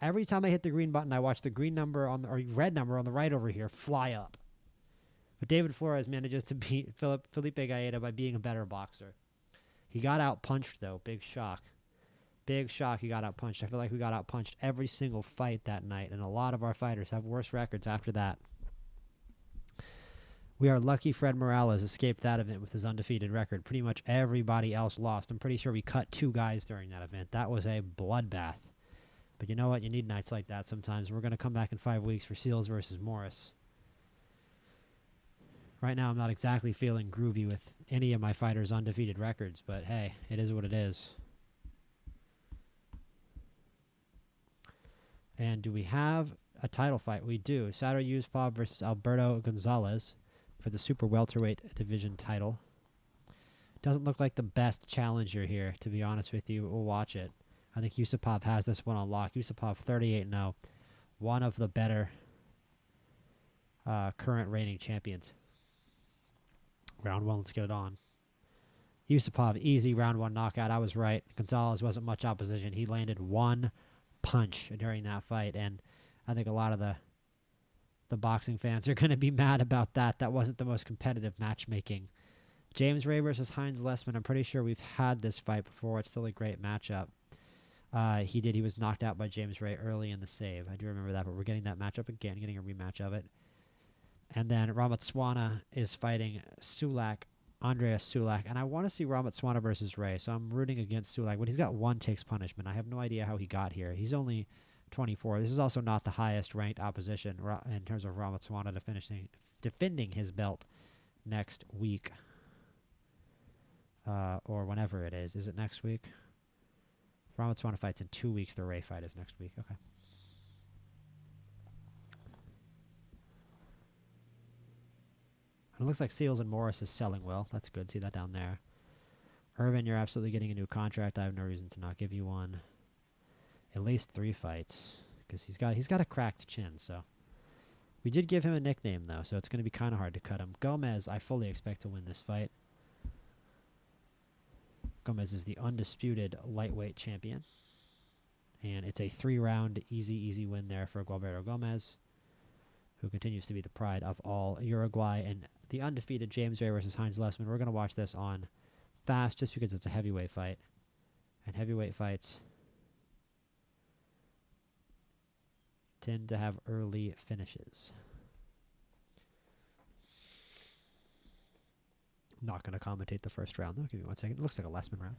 Every time I hit the green button, I watch the green number or red number on the right over here fly up. But David Flores manages to beat Felipe Gaeda by being a better boxer. He got out-punched, though. Big shock. Big shock he got out-punched. I feel like we got out-punched every single fight that night, and a lot of our fighters have worse records after that. We are lucky Fred Morales escaped that event with his undefeated record. Pretty much everybody else lost. I'm pretty sure we cut 2 guys during that event. That was a bloodbath. But you know what? You need nights like that sometimes. We're going to come back in 5 weeks for Seals versus Morris. Right now, I'm not exactly feeling groovy with any of my fighters' undefeated records, but hey, it is what it is. And do we have a title fight? We do. Sadar Yusupov versus Alberto Gonzalez for the super welterweight division title. Doesn't look like the best challenger here, to be honest with you. We'll watch it. I think Yusupov has this one on lock. Yusupov 38-0. One of the better current reigning champions. Round 1, let's get it on. Yusupov, easy round 1 knockout. I was right. Gonzalez wasn't much opposition. He landed 1 punch during that fight, and I think a lot of the boxing fans are going to be mad about that. That wasn't the most competitive matchmaking. James Ray versus Heinz Lessman. I'm pretty sure we've had this fight before. It's still a great matchup. He was knocked out by James Ray early in the save. I do remember that, but we're getting that matchup again, getting a rematch of it. And then Ramatswana is fighting Andreas Sulak. And I want to see Ramatswana versus Ray, so I'm rooting against Sulak. But he's got 1 takes punishment. I have no idea how he got here. He's only 24. This is also not the highest ranked opposition in terms of Ramatswana defending his belt next week. Or whenever it is. Is it next week? Ramatswana fights in 2 weeks. The Ray fight is next week. Okay. It looks like Seals and Morris is selling well. That's good. See that down there. Irvin, you're absolutely getting a new contract. I have no reason to not give you one. At least 3 fights, because he's got a cracked chin. So we did give him a nickname though, so it's going to be kind of hard to cut him. Gomez, I fully expect to win this fight. Gomez is the undisputed lightweight champion, and it's a 3-round easy win there for Gualberto Gomez, who continues to be the pride of all Uruguay. And the undefeated James Ray versus Heinz Lessman. We're going to watch this on fast just because it's a heavyweight fight. And heavyweight fights tend to have early finishes. I'm not going to commentate the first round, though. Give me 1 second. It looks like a Lessman round.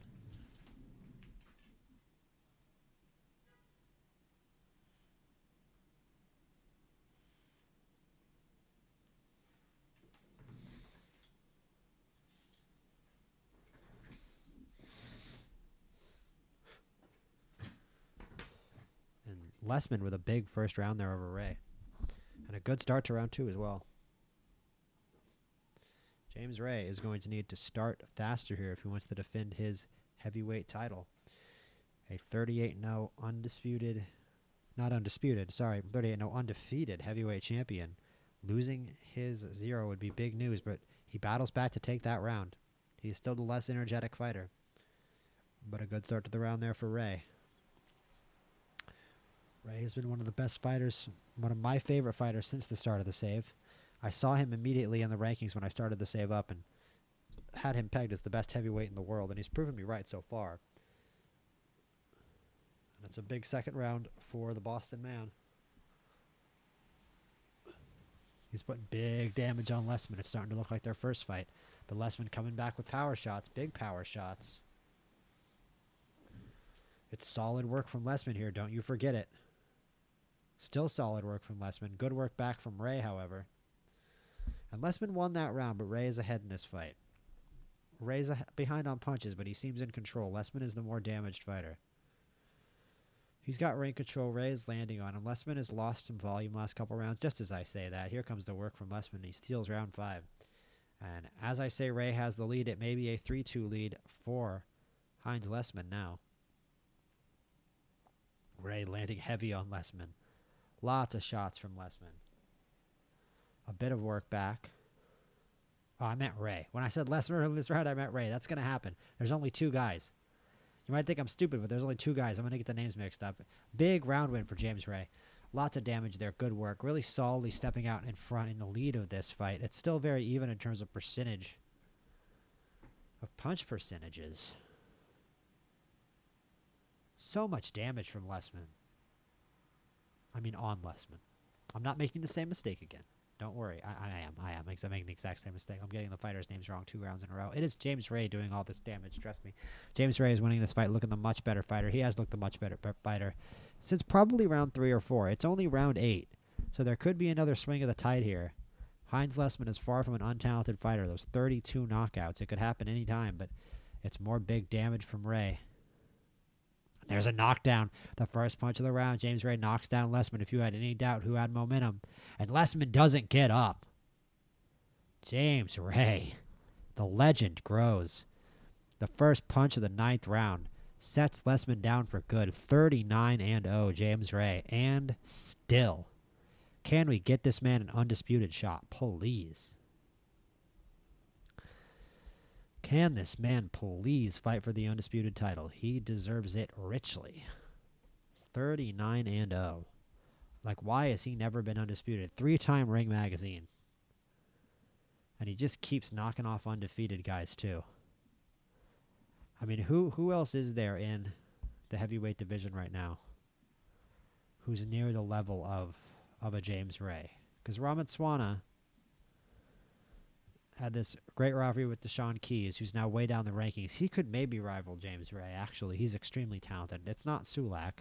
Lessman with a big first round there over Ray. And a good start to round 2 as well. James Ray is going to need to start faster here if he wants to defend his heavyweight title. A 38-0 undefeated heavyweight champion. Losing his 0 would be big news, but he battles back to take that round. He's still the less energetic fighter. But a good start to the round there for Ray. Ray has been one of the best fighters, one of my favorite fighters since the start of the save. I saw him immediately in the rankings when I started the save up and had him pegged as the best heavyweight in the world, and he's proven me right so far. And it's a big second round for the Boston man. He's putting big damage on Lessman. It's starting to look like their first fight. But Lessman coming back with power shots, big power shots. It's solid work from Lessman here, don't you forget it. Still solid work from Lessman. Good work back from Ray, however. And Lessman won that round, but Ray is ahead in this fight. Ray's behind on punches, but he seems in control. Lessman is the more damaged fighter. He's got ring control. Ray is landing on him. Lessman has lost some volume last couple rounds. Just as I say that, here comes the work from Lessman. He steals round 5. And as I say, Ray has the lead. It may be a 3-2 lead for Heinz Lessman now. Ray landing heavy on Lessman. Lots of shots from Lessman. A bit of work back. Oh, I meant Ray. When I said Lessman in this round, I meant Ray. That's going to happen. There's only 2 guys. You might think I'm stupid, but there's only 2 guys. I'm going to get the names mixed up. Big round win for James Ray. Lots of damage there. Good work. Really solidly stepping out in front in the lead of this fight. It's still very even in terms of percentage. Of punch percentages. So much damage from Lessman. I mean on Lessman. I'm not making the same mistake again. Don't worry. I am. Because I'm making the exact same mistake. I'm getting the fighters' names wrong 2 rounds in a row. It is James Ray doing all this damage. Trust me. James Ray is winning this fight, looking the much better fighter. He has looked the much better fighter since probably round 3 or 4. It's only round 8. So there could be another swing of the tide here. Heinz Lessman is far from an untalented fighter. Those 32 knockouts. It could happen any time, but it's more big damage from Ray. There's a knockdown. The first punch of the round. James Ray knocks down Lessman. If you had any doubt who had momentum. And Lessman doesn't get up. James Ray. The legend grows. The first punch of the 9th round sets Lessman down for good. 39-0, James Ray. And still. Can we get this man an undisputed shot? Please. Can this man please fight for the undisputed title? He deserves it richly. 39-0. Like, why has he never been undisputed? 3-time Ring Magazine. And he just keeps knocking off undefeated guys, too. I mean, who else is there in the heavyweight division right now who's near the level of a James Ray? Because Ramat had this great rivalry with Deshaun Keys, who's now way down the rankings. He could maybe rival James Ray, actually. He's extremely talented. It's not Sulak.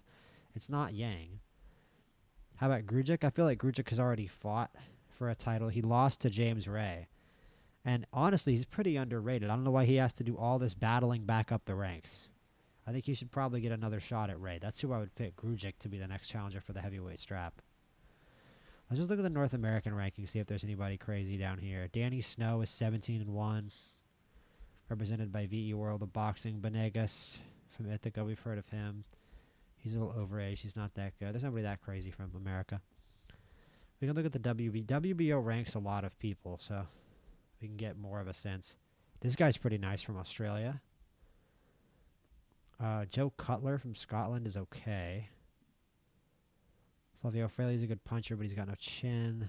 It's not Yang. How about Grujic? I feel like Grujic has already fought for a title. He lost to James Ray. And honestly, he's pretty underrated. I don't know why he has to do all this battling back up the ranks. I think he should probably get another shot at Ray. That's who I would pick, Grujic, to be the next challenger for the heavyweight strap. Let's just look at the North American rankings, see if there's anybody crazy down here. Danny Snow is 17-1, represented by VE World of Boxing. Benegas from Ithaca, we've heard of him. He's a little overage. He's not that good. There's nobody that crazy from America. We can look at the WB. WBO ranks a lot of people, so we can get more of a sense. This guy's pretty nice from Australia. Joe Cutler from Scotland is okay. Flavio Fraley's a good puncher, but he's got no chin.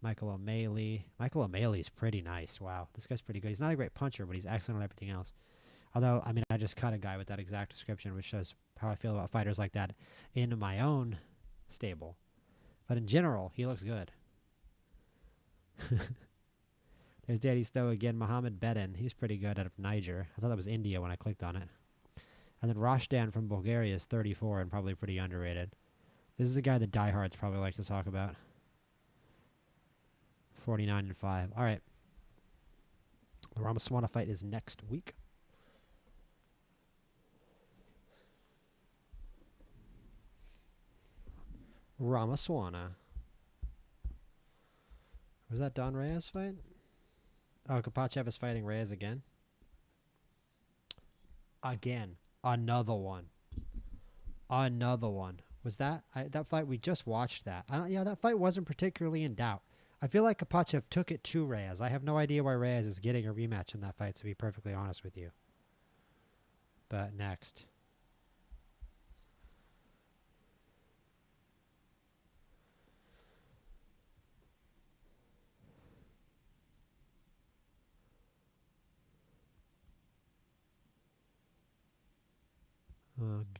Michael O'Malley. Michael O'Malley's pretty nice. Wow, this guy's pretty good. He's not a great puncher, but he's excellent at everything else. Although, I mean, I just cut a guy with that exact description, which shows how I feel about fighters like that in my own stable. But in general, he looks good. There's Daddy Stowe again. Mohammed Bedin. He's pretty good out of Niger. I thought that was India when I clicked on it. And then Rashdan from Bulgaria is 34 and probably pretty underrated. This is the guy the diehards probably like to talk about. 49-5. All right. The Ramaswamy fight is next week. Ramaswamy. Was that Don Reyes fight? Oh, Kapachev is fighting Reyes again. Again. Another one. Another one. Was that that fight? We just watched that. Yeah, that fight wasn't particularly in doubt. I feel like Kapachev took it to Reyes. I have no idea why Reyes is getting a rematch in that fight, to be perfectly honest with you. But next.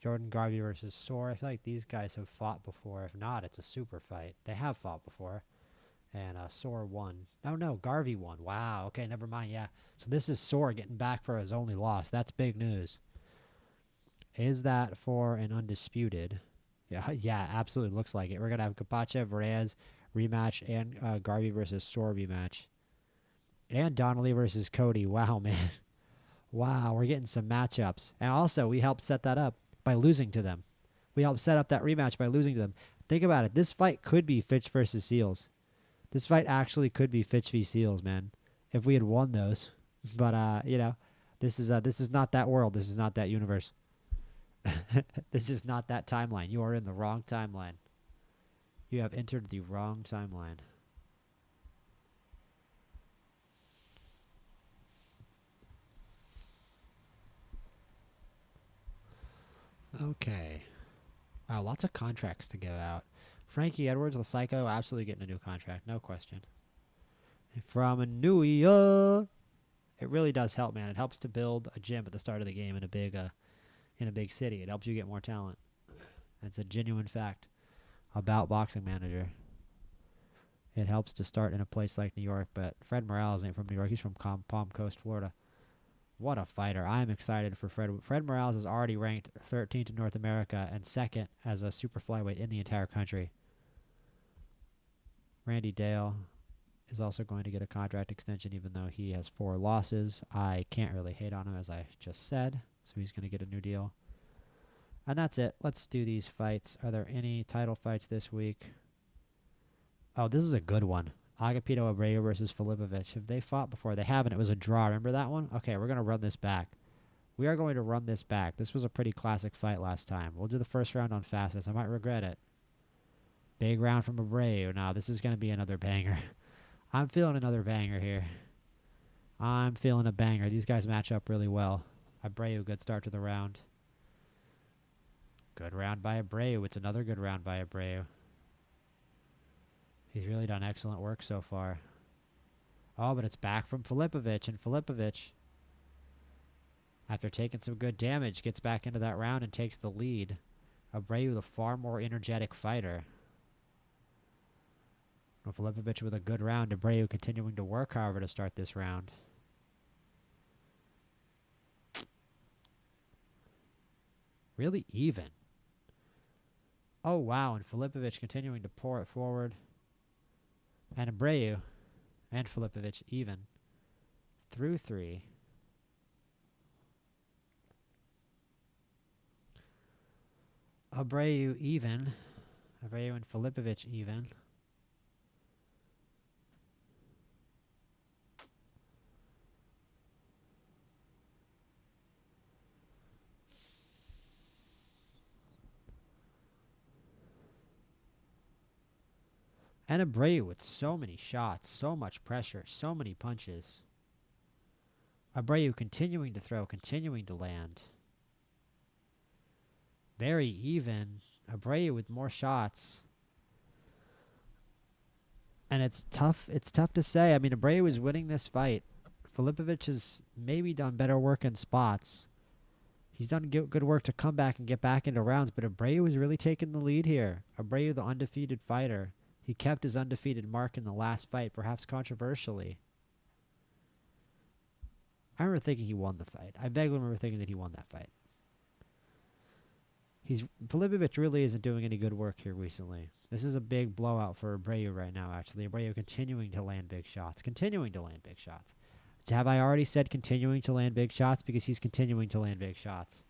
Jordan Garvey versus Soar. I feel like these guys have fought before. If not, it's a super fight. They have fought before. And Soar won. Oh, no, Garvey won. Wow. Okay, never mind. Yeah. So this is Soar getting back for his only loss. That's big news. Is that for an undisputed? Yeah, absolutely looks like it. We're going to have Kapachev, Reyes rematch and Garvey versus Soar rematch. And Donnelly versus Cody. Wow, man. Wow, we're getting some matchups. And also, we helped set that up by losing to them. We helped set up that rematch by losing to them. Think about it. This fight could be Fitch versus Seals. This fight actually could be Fitch v Seals, man, if we had won those. But you know, this is not that world. This is not that universe. This is not that timeline. You are in the wrong timeline. You have entered the wrong timeline. Okay. Wow, lots of contracts to give out. Frankie Edwards, the Psycho, absolutely getting a new contract, no question. From New York, it really does help, man. It helps to build a gym at the start of the game in a big city. It helps you get more talent. That's a genuine fact about Boxing Manager. It helps to start in a place like New York, but Fred Morales ain't from New York. He's from Palm Coast, Florida. What a fighter. I'm excited for Fred. Fred Morales is already ranked 13th in North America and second as a super flyweight in the entire country. Randy Dale is also going to get a contract extension even though he has 4 losses. I can't really hate on him, as I just said, so he's going to get a new deal. And that's it. Let's do these fights. Are there any title fights this week? Oh, this is a good one. Agapito Abreu versus Filipovic. Have they fought before? They haven't. It was a draw. Remember that one? Okay, we're going to run this back. We are going to run this back. This was a pretty classic fight last time. We'll do the first round on fastest. I might regret it. Big round from Abreu. Now, this is going to be another banger. I'm feeling another banger here. I'm feeling a banger. These guys match up really well. Abreu, good start to the round. Good round by Abreu. It's another good round by Abreu. He's really done excellent work so far. Oh, but it's back from Filipovic, and Filipovic, after taking some good damage, gets back into that round and takes the lead. Abreu, the far more energetic fighter. Filipovic with a good round. Abreu continuing to work, however, to start this round. Really even. Oh, wow, and Filipovic continuing to pour it forward. And Abreu and Filipovic even through 3. Abreu even. Abreu and Filipovic even. And Abreu with so many shots, so much pressure, so many punches. Abreu continuing to throw, continuing to land. Very even. Abreu with more shots. And it's tough to say. I mean, Abreu is winning this fight. Filipovic has maybe done better work in spots. He's done good work to come back and get back into rounds, but Abreu is really taking the lead here. Abreu, the undefeated fighter. He kept his undefeated mark in the last fight, perhaps controversially. I remember thinking he won the fight. I vaguely remember thinking that he won that fight. Filipovic really isn't doing any good work here recently. This is a big blowout for Abreu right now, actually. Abreu continuing to land big shots. Continuing to land big shots. Have I already said continuing to land big shots? Because he's continuing to land big shots.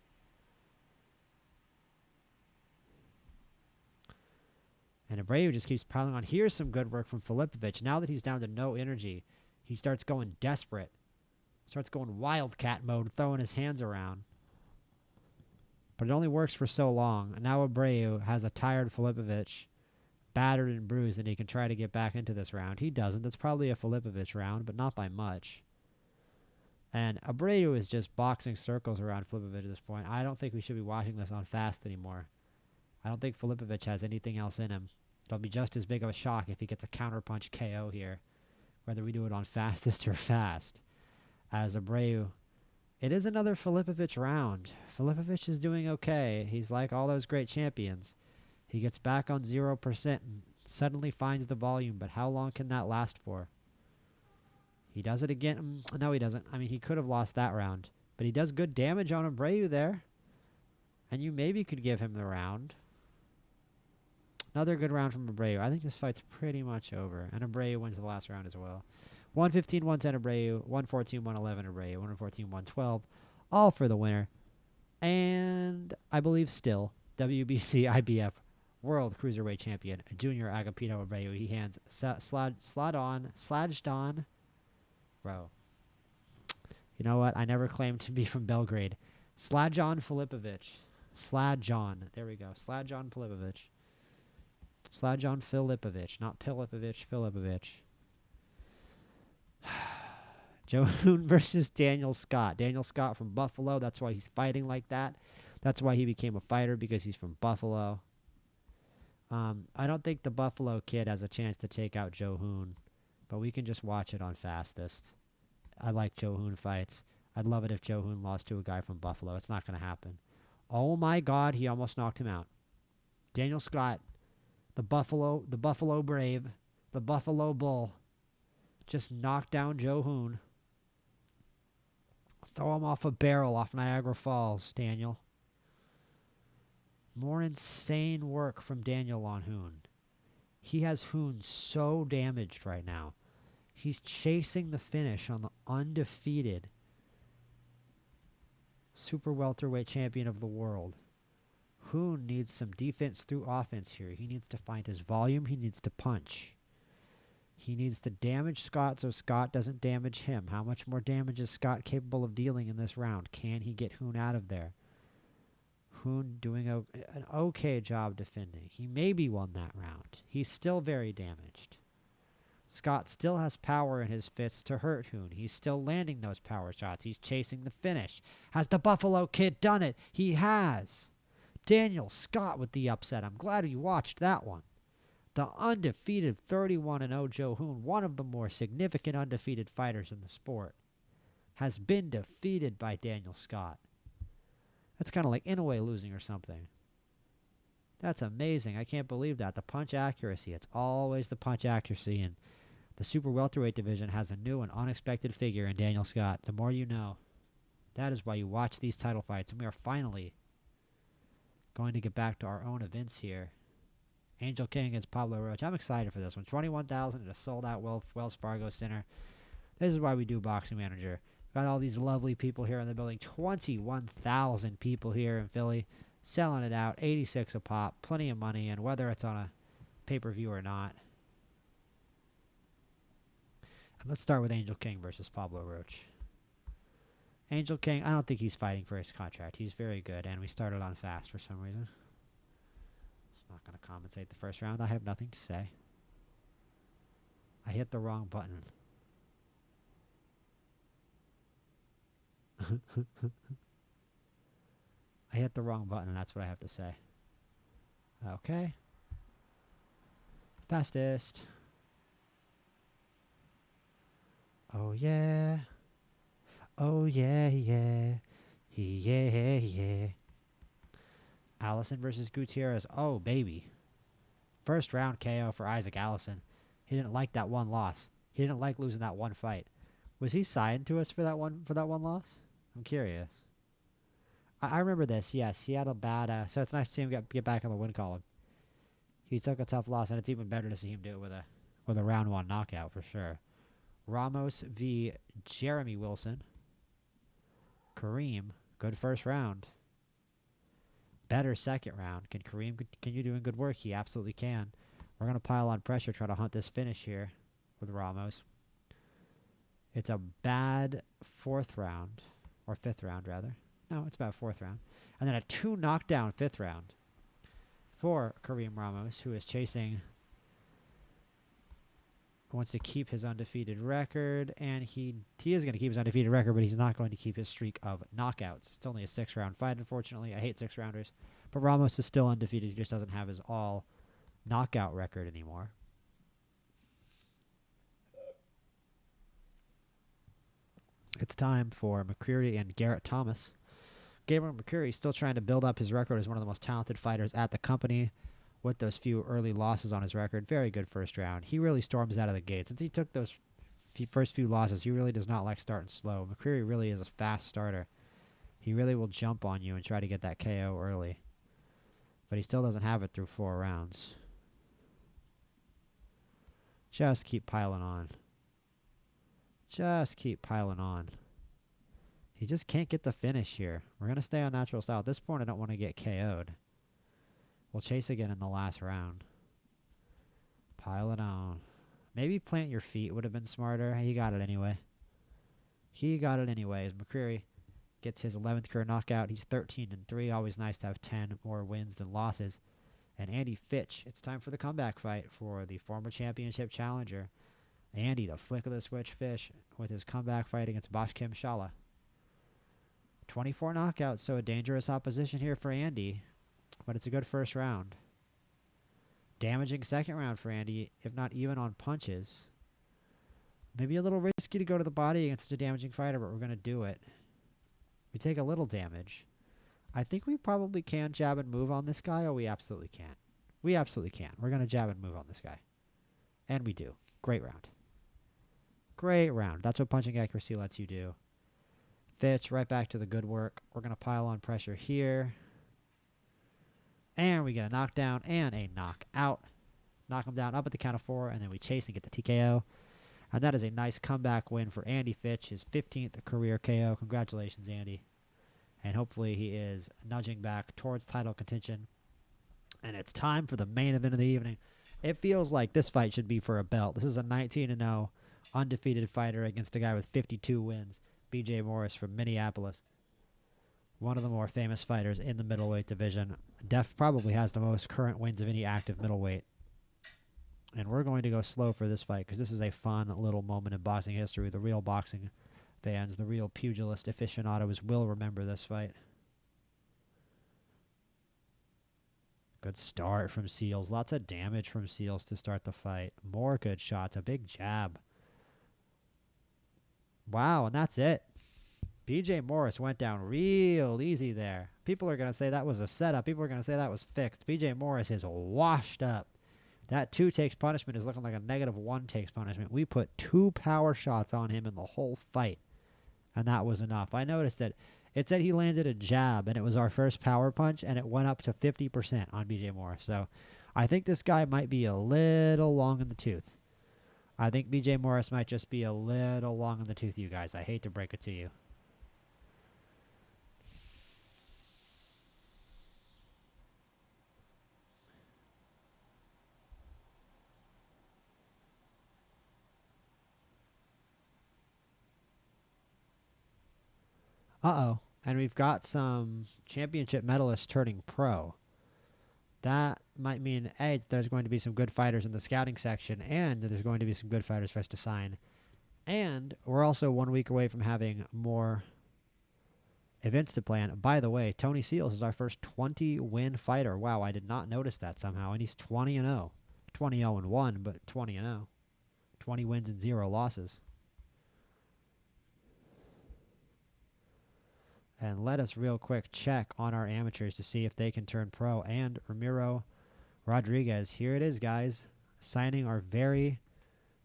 And Abreu just keeps piling on. Here's some good work from Filipovic. Now that he's down to no energy, he starts going desperate. Starts going wildcat mode, throwing his hands around. But it only works for so long. And now Abreu has a tired Filipovic, battered and bruised, and he can try to get back into this round. He doesn't. That's probably a Filipovic round, but not by much. And Abreu is just boxing circles around Filipovic at this point. I don't think we should be watching this on fast anymore. I don't think Filipovic has anything else in him. It'll be just as big of a shock if he gets a counterpunch KO here, whether we do it on fastest or fast. As Abreu, it is another Filipovic round. Filipovic is doing okay. He's like all those great champions. He gets back on 0% and suddenly finds the volume, but how long can that last for? He does it again. No, he doesn't. I mean, he could have lost that round, but he does good damage on Abreu there, and you maybe could give him the round. Another good round from Abreu. I think this fight's pretty much over, and Abreu wins the last round as well. 115, 110 Abreu, 114, 111 Abreu, 114, 112, all for the winner. And I believe still WBC IBF World Cruiserweight Champion Junior Agapito Abreu. He hands Slajdon, bro. You know what? I never claimed to be from Belgrade. Slajon Filipovic. Slajon. There we go. Slajon Filipovic. Slajon Filipovic. Not Pilipovic, Filipovic. Joe Hoon versus Daniel Scott. Daniel Scott from Buffalo. That's why he's fighting like that. That's why he became a fighter, because he's from Buffalo. I don't think the Buffalo kid has a chance to take out Joe Hoon, but we can just watch it on Fastest. I like Joe Hoon fights. I'd love it if Joe Hoon lost to a guy from Buffalo. It's not going to happen. Oh my God, he almost knocked him out. Daniel Scott, the Buffalo Brave, the Buffalo Bull, just knocked down Joe Hoon. Throw him off a barrel off Niagara Falls, Daniel. More insane work from Daniel on Hoon. He has Hoon so damaged right now. He's chasing the finish on the undefeated super welterweight champion of the world. Hoon needs some defense through offense here. He needs to find his volume. He needs to punch. He needs to damage Scott so Scott doesn't damage him. How much more damage is Scott capable of dealing in this round? Can he get Hoon out of there? Hoon doing an okay job defending. He maybe won that round. He's still very damaged. Scott still has power in his fists to hurt Hoon. He's still landing those power shots. He's chasing the finish. Has the Buffalo Kid done it? He has. Daniel Scott with the upset. I'm glad you watched that one. The undefeated 31-0 Joe Hoon, one of the more significant undefeated fighters in the sport, has been defeated by Daniel Scott. That's kind of like in a way losing or something. That's amazing. I can't believe that. The punch accuracy. It's always the punch accuracy. And the super welterweight division has a new and unexpected figure in Daniel Scott. The more you know. That is why you watch these title fights. And we are finally going to get back to our own events here. Angel King against Pablo Roach. I'm excited for this one. 21,000 at a sold-out Wells Fargo Center. This is why we do Boxing Manager. Got all these lovely people here in the building. 21,000 people here in Philly. Selling it out. 86 a pop. Plenty of money. And whether it's on a pay-per-view or not. And let's start with Angel King versus Pablo Roach. Angel King, I don't think he's fighting for his contract. He's very good. And we started on fast for some reason. It's not going to compensate the first round. I have nothing to say. I hit the wrong button. I hit the wrong button, that's what I have to say. Okay. Fastest. Oh yeah. Oh yeah, yeah. Yeah, yeah. Allison versus Gutierrez. Oh, baby. First round KO for Isaac Allison. He didn't like that one loss. He didn't like losing that one fight. Was he signed to us for that one loss? I'm curious. I remember this. Yes, he had a bad. So it's nice to see him get back on the win column. He took a tough loss, and it's even better to see him do it with a round one knockout for sure. Ramos v. Jeremy Wilson. Kareem, good first round. Better second round. Can Kareem continue doing good work? He absolutely can. We're going to pile on pressure, try to hunt this finish here with Ramos. It's a bad fourth round, or fifth round rather. No, it's about fourth round. And then a 2 knockdown fifth round for Kareem Ramos, who is chasing, wants to keep his undefeated record, and he is going to keep his undefeated record, but he's not going to keep his streak of knockouts. It's only a 6-round fight, unfortunately. I hate 6-rounders. But Ramos is still undefeated. He just doesn't have his all knockout record anymore. It's time for McCreary and Garrett Thomas. Gabriel McCreary is still trying to build up his record as one of the most talented fighters at the company with those few early losses on his record. Very good first round. He really storms out of the gate. Since he took those first few losses, he really does not like starting slow. McCreary really is a fast starter. He really will jump on you and try to get that KO early. But he still doesn't have it through 4 rounds. Just keep piling on. Just keep piling on. He just can't get the finish here. We're going to stay on natural style. At this point, I don't want to get KO'd. We'll chase again in the last round. Pile it on. Maybe plant your feet would have been smarter. He got it anyway. He got it anyway as McCreary gets his 11th career knockout. He's 13-3. Always nice to have 10 more wins than losses. And Andy Fitch, it's time for the comeback fight for the former championship challenger. Andy, the flick of the switch fish with his comeback fight against Bashkim Shala. 24 knockouts, so a dangerous opposition here for Andy. But it's a good first round. Damaging second round for Andy, if not even on punches. Maybe a little risky to go to the body against a damaging fighter, but we're going to do it. We take a little damage. I think we probably can jab and move on this guy, or we absolutely can't. We absolutely can. We're going to jab and move on this guy. And we do. Great round. Great round. That's what punching accuracy lets you do. Fitch, right back to the good work. We're going to pile on pressure here. And we get a knockdown and a knockout. Knock him down up at the count of 4, and then we chase and get the TKO. And that is a nice comeback win for Andy Fitch, his 15th career KO. Congratulations, Andy. And hopefully he is nudging back towards title contention. And it's time for the main event of the evening. It feels like this fight should be for a belt. This is a 19-0 undefeated fighter against a guy with 52 wins, BJ Morris from Minneapolis. One of the more famous fighters in the middleweight division. Def probably has the most current wins of any active middleweight. And we're going to go slow for this fight because this is a fun little moment in boxing history. The real boxing fans, the real pugilist aficionados will remember this fight. Good start from Seals. Lots of damage from Seals to start the fight. More good shots. A big jab. Wow, and that's it. BJ Morris went down real easy there. People are going to say that was a setup. People are going to say that was fixed. BJ Morris is washed up. That 2 takes punishment is looking like a -1 takes punishment. We put 2 power shots on him in the whole fight, and that was enough. I noticed that it said he landed a jab, and it was our first power punch, and it went up to 50% on BJ Morris. So I think this guy might be a little long in the tooth. I think BJ Morris might just be a little long in the tooth, you guys. I hate to break it to you. Uh-oh. And we've got some championship medalists turning pro. That might mean, A, there's going to be some good fighters in the scouting section, and there's going to be some good fighters for us to sign. And we're also 1 week away from having more events to plan. By the way, Tony Seals is our first 20-win fighter. Wow, I did not notice that somehow. And he's 20-0. 20-0-1, but 20-0. 20 wins and 0 losses. And let us real quick check on our amateurs to see if they can turn pro. And Ramiro Rodriguez, here it is, guys, signing our very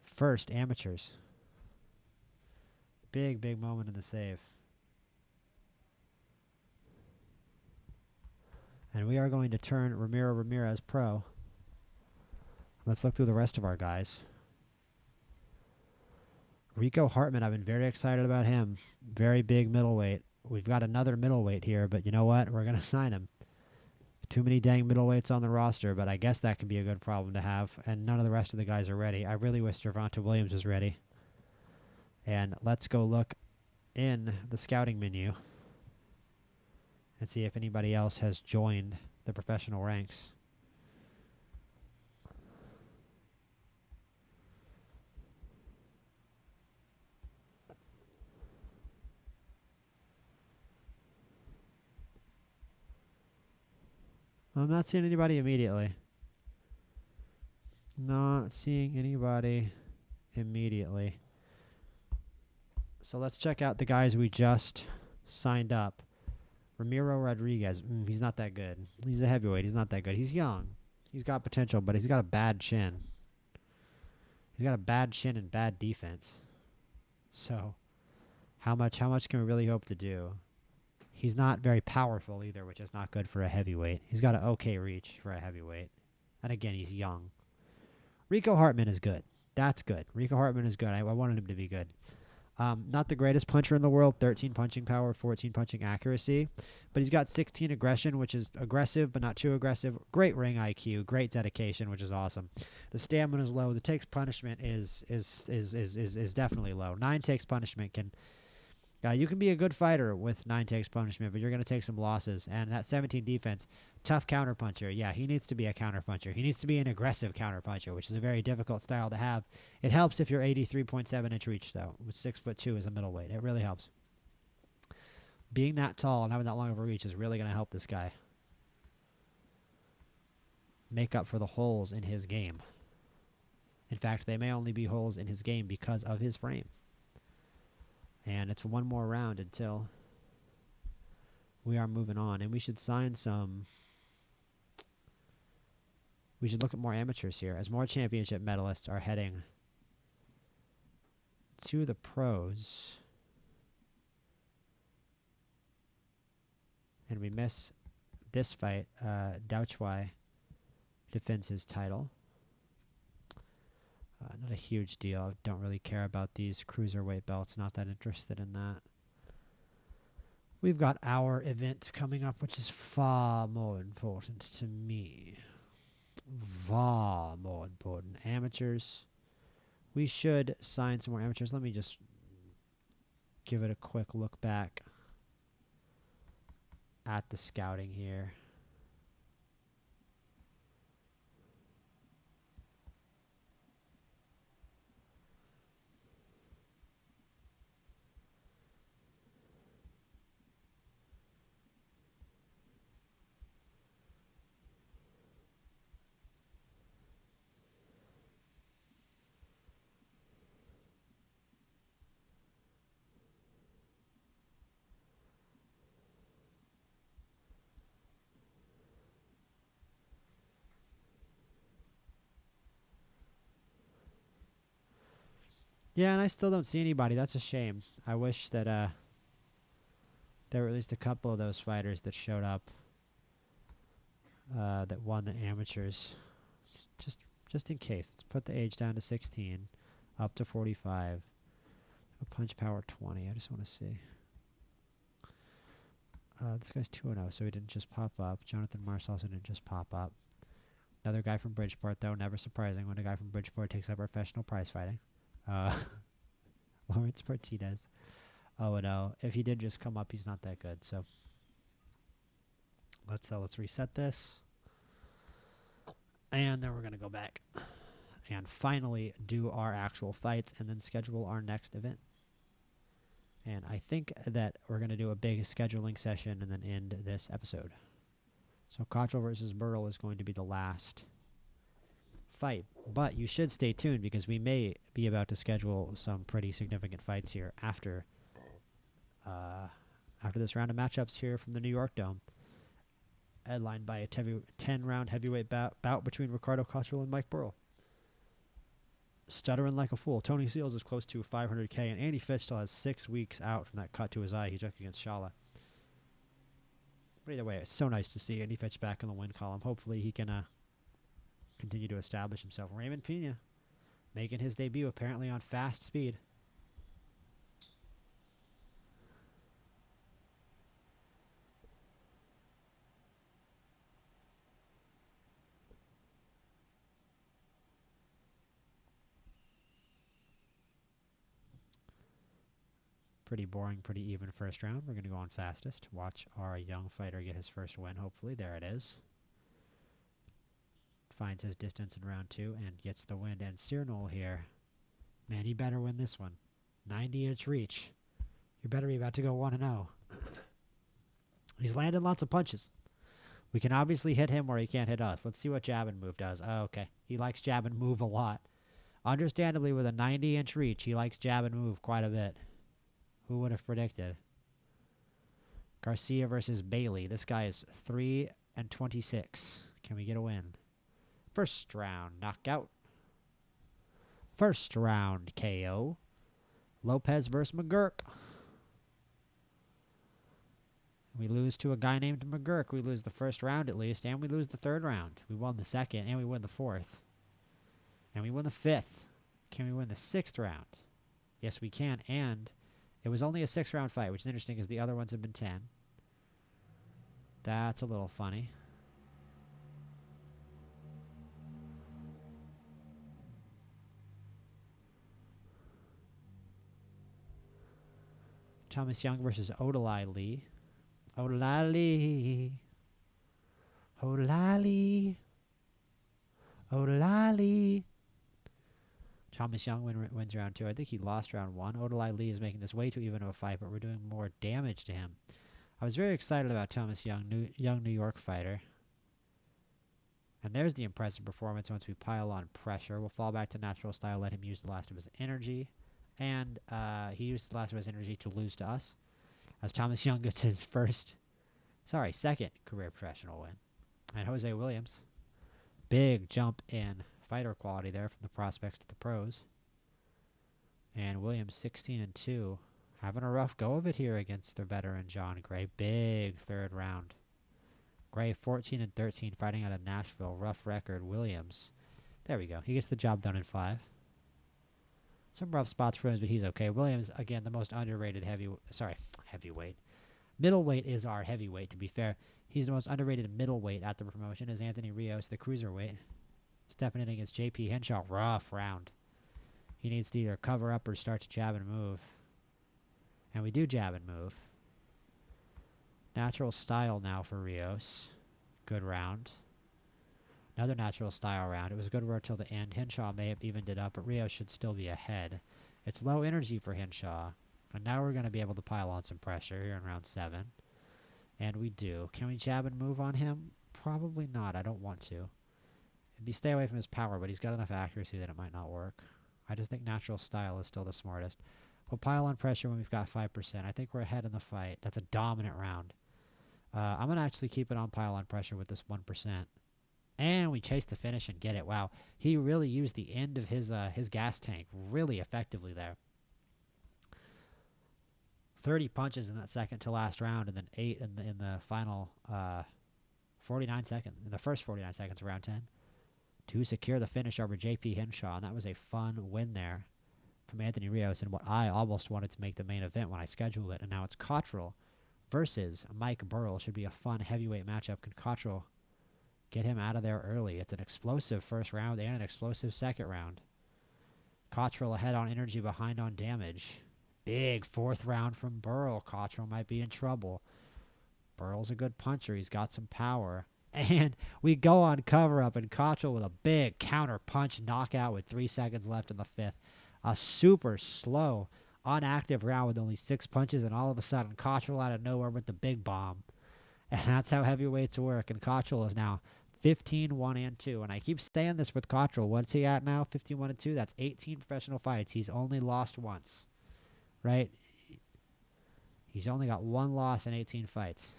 first amateurs. Big, big moment in the save. And we are going to turn Ramiro Ramirez pro. Let's look through the rest of our guys. Rico Hartman, I've been very excited about him. Very big middleweight. We've got another middleweight here, but you know what? We're going to sign him. Too many dang middleweights on the roster, but I guess that can be a good problem to have, and none of the rest of the guys are ready. I really wish Gervonta Williams was ready. And let's go look in the scouting menu and see if anybody else has joined the professional ranks. I'm not seeing anybody immediately. Not seeing anybody immediately. So let's check out the guys we just signed up. Ramiro Rodriguez. He's not that good. He's a heavyweight. He's not that good. He's young. He's got potential, but he's got a bad chin. He's got a bad chin and bad defense. So how much can we really hope to do? He's not very powerful either, which is not good for a heavyweight. He's got an okay reach for a heavyweight. And again, he's young. Rico Hartman is good. That's good. Rico Hartman is good. I wanted him to be good. Not the greatest puncher in the world, 13 punching power, 14 punching accuracy, but he's got 16 aggression, which is aggressive but not too aggressive. Great ring IQ, great dedication, which is awesome. The stamina is low. The takes punishment is definitely low. 9 takes punishment can. You can be a good fighter with 9 takes punishment, but you're going to take some losses. And that 17 defense, tough counterpuncher. Yeah, he needs to be a counterpuncher. He needs to be an aggressive counterpuncher, which is a very difficult style to have. It helps if you're 83.7 inch reach, though, with 6'2" as a middleweight. It really helps. Being that tall and having that long of a reach is really going to help this guy make up for the holes in his game. In fact, they may only be holes in his game because of his frame. And it's one more round until we are moving on. And we should sign some. We should look at more amateurs here, as more championship medalists are heading to the pros. And we miss this fight. Douchwai defends his title. Not a huge deal. I don't really care about these cruiserweight belts. Not that interested in that. We've got our event coming up, which is far more important to me. Far more important. Amateurs. We should sign some more amateurs. Let me just give it a quick look back at the scouting here. Yeah, and I still don't see anybody. That's a shame. I wish that there were at least a couple of those fighters that showed up that won the amateurs. Just in case. Let's put the age down to 16, up to 45. A punch power 20. I just want to see. This guy's 2-0, so he didn't just pop up. Jonathan Mars also didn't just pop up. Another guy from Bridgeport, though. Never surprising when a guy from Bridgeport takes up professional prize fighting. Lawrence Martinez. 0-0. If he did just come up, he's not that good. So let's reset this, and then we're gonna go back and finally do our actual fights, and then schedule our next event. And I think that we're gonna do a big scheduling session and then end this episode. So Cotrill versus Burell is going to be the last fight, but you should stay tuned because we may be about to schedule some pretty significant fights here after this round of matchups here from the New York Dome, headlined by a 10-round heavyweight bout between Ricardo Cotrill and Mike Burell. Stuttering like a fool, Tony Seals is close to 500K, and Andy Fitch still has 6 weeks out from that cut to his eye he took against Shala. But either way, it's so nice to see Andy Fitch back in the win column. Hopefully he can continue to establish himself. Raymond Pena making his debut apparently on fast speed. Pretty boring, pretty even first round. We're going to go on fastest. Watch our young fighter get his first win, hopefully. There it is. Finds his distance in round 2 and gets the win. And Cyrnol here, man, he better win this one. 90-inch reach. You better be about to go 1-0. He's landed lots of punches. We can obviously hit him where he can't hit us. Let's see what jab and move does. Oh, okay. He likes jab and move a lot. Understandably, with a 90-inch reach, he likes jab and move quite a bit. Who would have predicted? Garcia versus Bailey. This guy is 3-26. Can we get a win? First round knockout. First round KO. Lopez versus McGurk. We lose to a guy named McGurk. We lose the first round at least, and we lose the third round. We won the second, and we win the fourth. And we win the fifth. Can we win the sixth round? Yes, we can. And it was only a 6-round fight, which is interesting because the other ones have been 10. That's a little funny. Thomas Young versus Odalai Lee. Odalai Lee. Odalai Lee. Odalai Lee. Thomas Young wins round 2. I think he lost round 1. Odalai Lee is making this way too even of a fight, but we're doing more damage to him. I was very excited about Thomas Young, young New York fighter. And there's the impressive performance once we pile on pressure. We'll fall back to natural style, let him use the last of his energy. And he used the last of his energy to lose to us. As Thomas Young gets his second career professional win. And Jose Williams, big jump in fighter quality there from the prospects to the pros. And Williams 16-2. Having a rough go of it here against the veteran John Gray. Big third round. Gray 14-13 fighting out of Nashville. Rough record. Williams. There we go. He gets the job done in 5. Some rough spots for him, but he's okay. Williams, again, the most underrated heavyweight. Middleweight is our heavyweight, to be fair. He's the most underrated middleweight at the promotion is Anthony Rios, the cruiserweight. Stepping in against JP Henshaw. Rough round. He needs to either cover up or start to jab and move. And we do jab and move. Natural style now for Rios. Good round. Another natural style round. It was a good work till the end. Henshaw may have evened it up, but Rios should still be ahead. It's low energy for Henshaw. And now we're going to be able to pile on some pressure here in round 7. And we do. Can we jab and move on him? Probably not. I don't want to. It'd be stay away from his power, but he's got enough accuracy that it might not work. I just think natural style is still the smartest. We'll pile on pressure when we've got 5%. I think we're ahead in the fight. That's a dominant round. I'm going to actually keep it on pile on pressure with this 1%. And we chase the finish and get it. Wow. He really used the end of his gas tank really effectively there. 30 punches in that second to last round, and then 8 in the final 49 seconds. In the first 49 seconds of round 10. To secure the finish over JP Henshaw. And that was a fun win there from Anthony Rios, and what I almost wanted to make the main event when I scheduled it. And now it's Cotrill versus Mike Burell. Should be a fun heavyweight matchup. Can Cotrill get him out of there early? It's an explosive first round and an explosive second round. Cotrill ahead on energy, behind on damage. Big 4th round from Burell. Cotrill might be in trouble. Burrell's a good puncher. He's got some power. And we go on cover up, and Cotrill with a big counter punch knockout with 3 seconds left in the 5th. A super slow, inactive round with only 6 punches, and all of a sudden Cotrill out of nowhere with the big bomb. And that's how heavyweights work. And Cotrill is now 15-1-2. And I keep saying this with Cotrill. What's he at now? 15-1-2. That's 18 professional fights. He's only lost once. Right? He's only got 1 loss in 18 fights.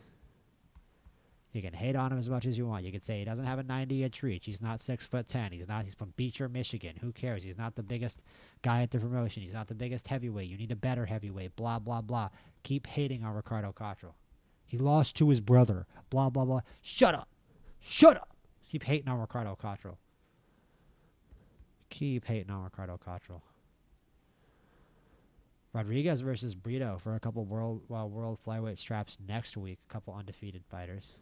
You can hate on him as much as you want. You can say he doesn't have a 90-inch reach. He's not 6'10". He's from Beecher, Michigan. Who cares? He's not the biggest guy at the promotion. He's not the biggest heavyweight. You need a better heavyweight. Blah, blah, blah. Keep hating on Ricardo Cotrill. He lost to his brother. Blah, blah, blah. Shut up. Shut up. Keep hating on Ricardo Cotrill. Keep hating on Ricardo Cotrill. Rodriguez versus Brito for a couple world flyweight straps next week. A couple undefeated fighters.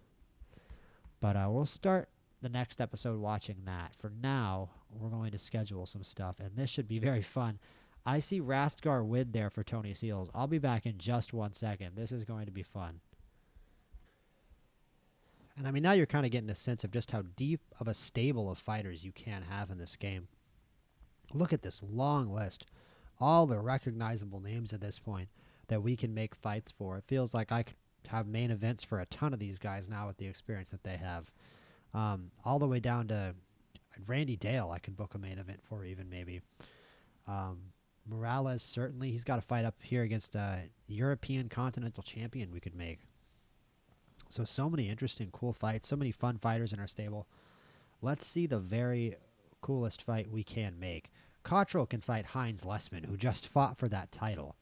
But we'll start the next episode watching that. For now, we're going to schedule some stuff, and this should be very fun. I see Rastgar win there for Tony Seals. I'll be back in just 1 second. This is going to be fun. And I mean, now you're kind of getting a sense of just how deep of a stable of fighters you can have in this game. Look at this long list. All the recognizable names at this point that we can make fights for. It feels like I could have main events for a ton of these guys now with the experience that they have. All the way down to Randy Dale I could book a main event for even maybe. Morales, certainly. He's got a fight up here against a European Continental Champion we could make. So many interesting, cool fights. So many fun fighters in our stable. Let's see the very coolest fight we can make. Cotrill can fight Heinz Lessman, who just fought for that title.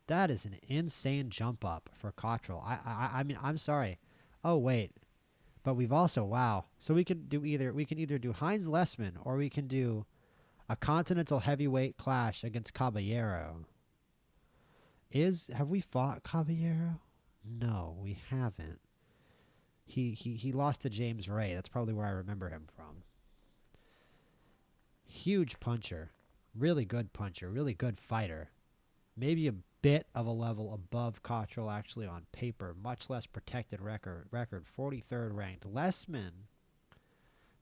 That is an insane jump up for Cotrill. I mean, I'm sorry. Oh, wait. But we've also, wow. So we can either do Heinz Lessman, or we can do A continental heavyweight clash against Caballero. Have we fought Caballero? No, we haven't. He lost to James Ray. That's probably where I remember him from. Huge puncher. Really good puncher. Really good fighter. Maybe a bit of a level above Cotrill actually on paper. Much less protected record. 43rd ranked. Lessman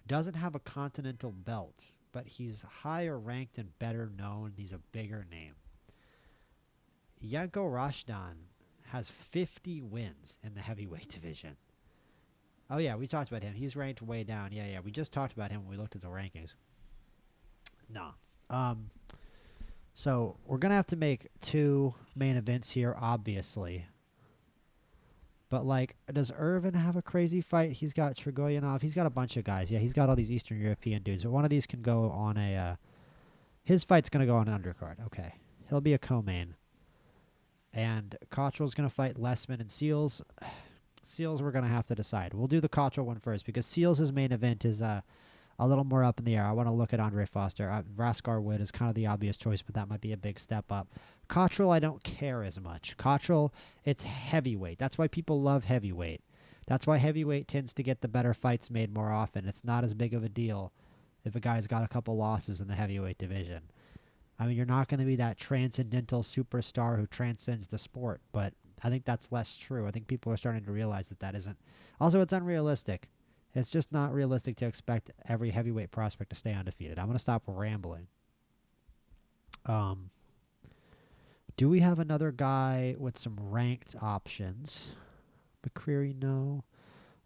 doesn't have a continental belt, but he's higher ranked and better known. He's a bigger name. Yanko Rashdan has 50 wins in the heavyweight division. Oh, yeah, we talked about him. He's ranked way down. Yeah, we just talked about him when we looked at the rankings. No. So we're going to have to make 2 main events here, obviously. But, like, does Irvin have a crazy fight? He's got Trigoyanov. He's got a bunch of guys. Yeah, he's got all these Eastern European dudes. But one of these can go on a... his fight's going to go on an undercard. Okay. He'll be a co-main. And Cotrill's going to fight Lessman and Seals. Seals we're going to have to decide. We'll do the Cotrill one first because Seals' main event is a little more up in the air. I want to look at Andre Foster. Raskar Wood is kind of the obvious choice, but that might be a big step up. Cotrill, I don't care as much. Cotrill, it's heavyweight. That's why people love heavyweight. That's why heavyweight tends to get the better fights made more often. It's not as big of a deal if a guy's got a couple losses in the heavyweight division. I mean, you're not going to be that transcendental superstar who transcends the sport, but I think that's less true. I think people are starting to realize that isn't. Also, it's unrealistic. It's just not realistic to expect every heavyweight prospect to stay undefeated. I'm going to stop rambling. Do we have another guy with some ranked options? McCreary, no.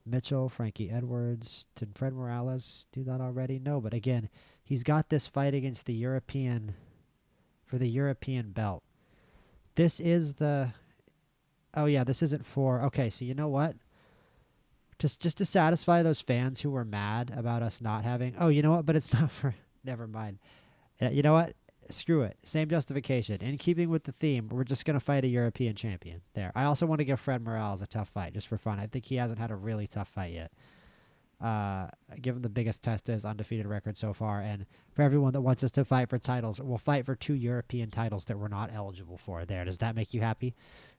Mitchell, Frankie Edwards. Did Fred Morales do that already? No, but again, he's got this fight against the European... for the European belt. This is the... Oh, yeah, this isn't for... Okay, so you know what? Just to satisfy those fans who were mad about us not having... Oh, you know what? But it's not for... Never mind. You know what? Screw it. Same justification. In keeping with the theme, we're just going to fight a European champion. There. I also want to give Fred Morales a tough fight, just for fun. I think he hasn't had a really tough fight yet. Give him the biggest test as undefeated record so far. And for everyone that wants us to fight for titles, we'll fight for 2 European titles that we're not eligible for. There. Does that make you happy?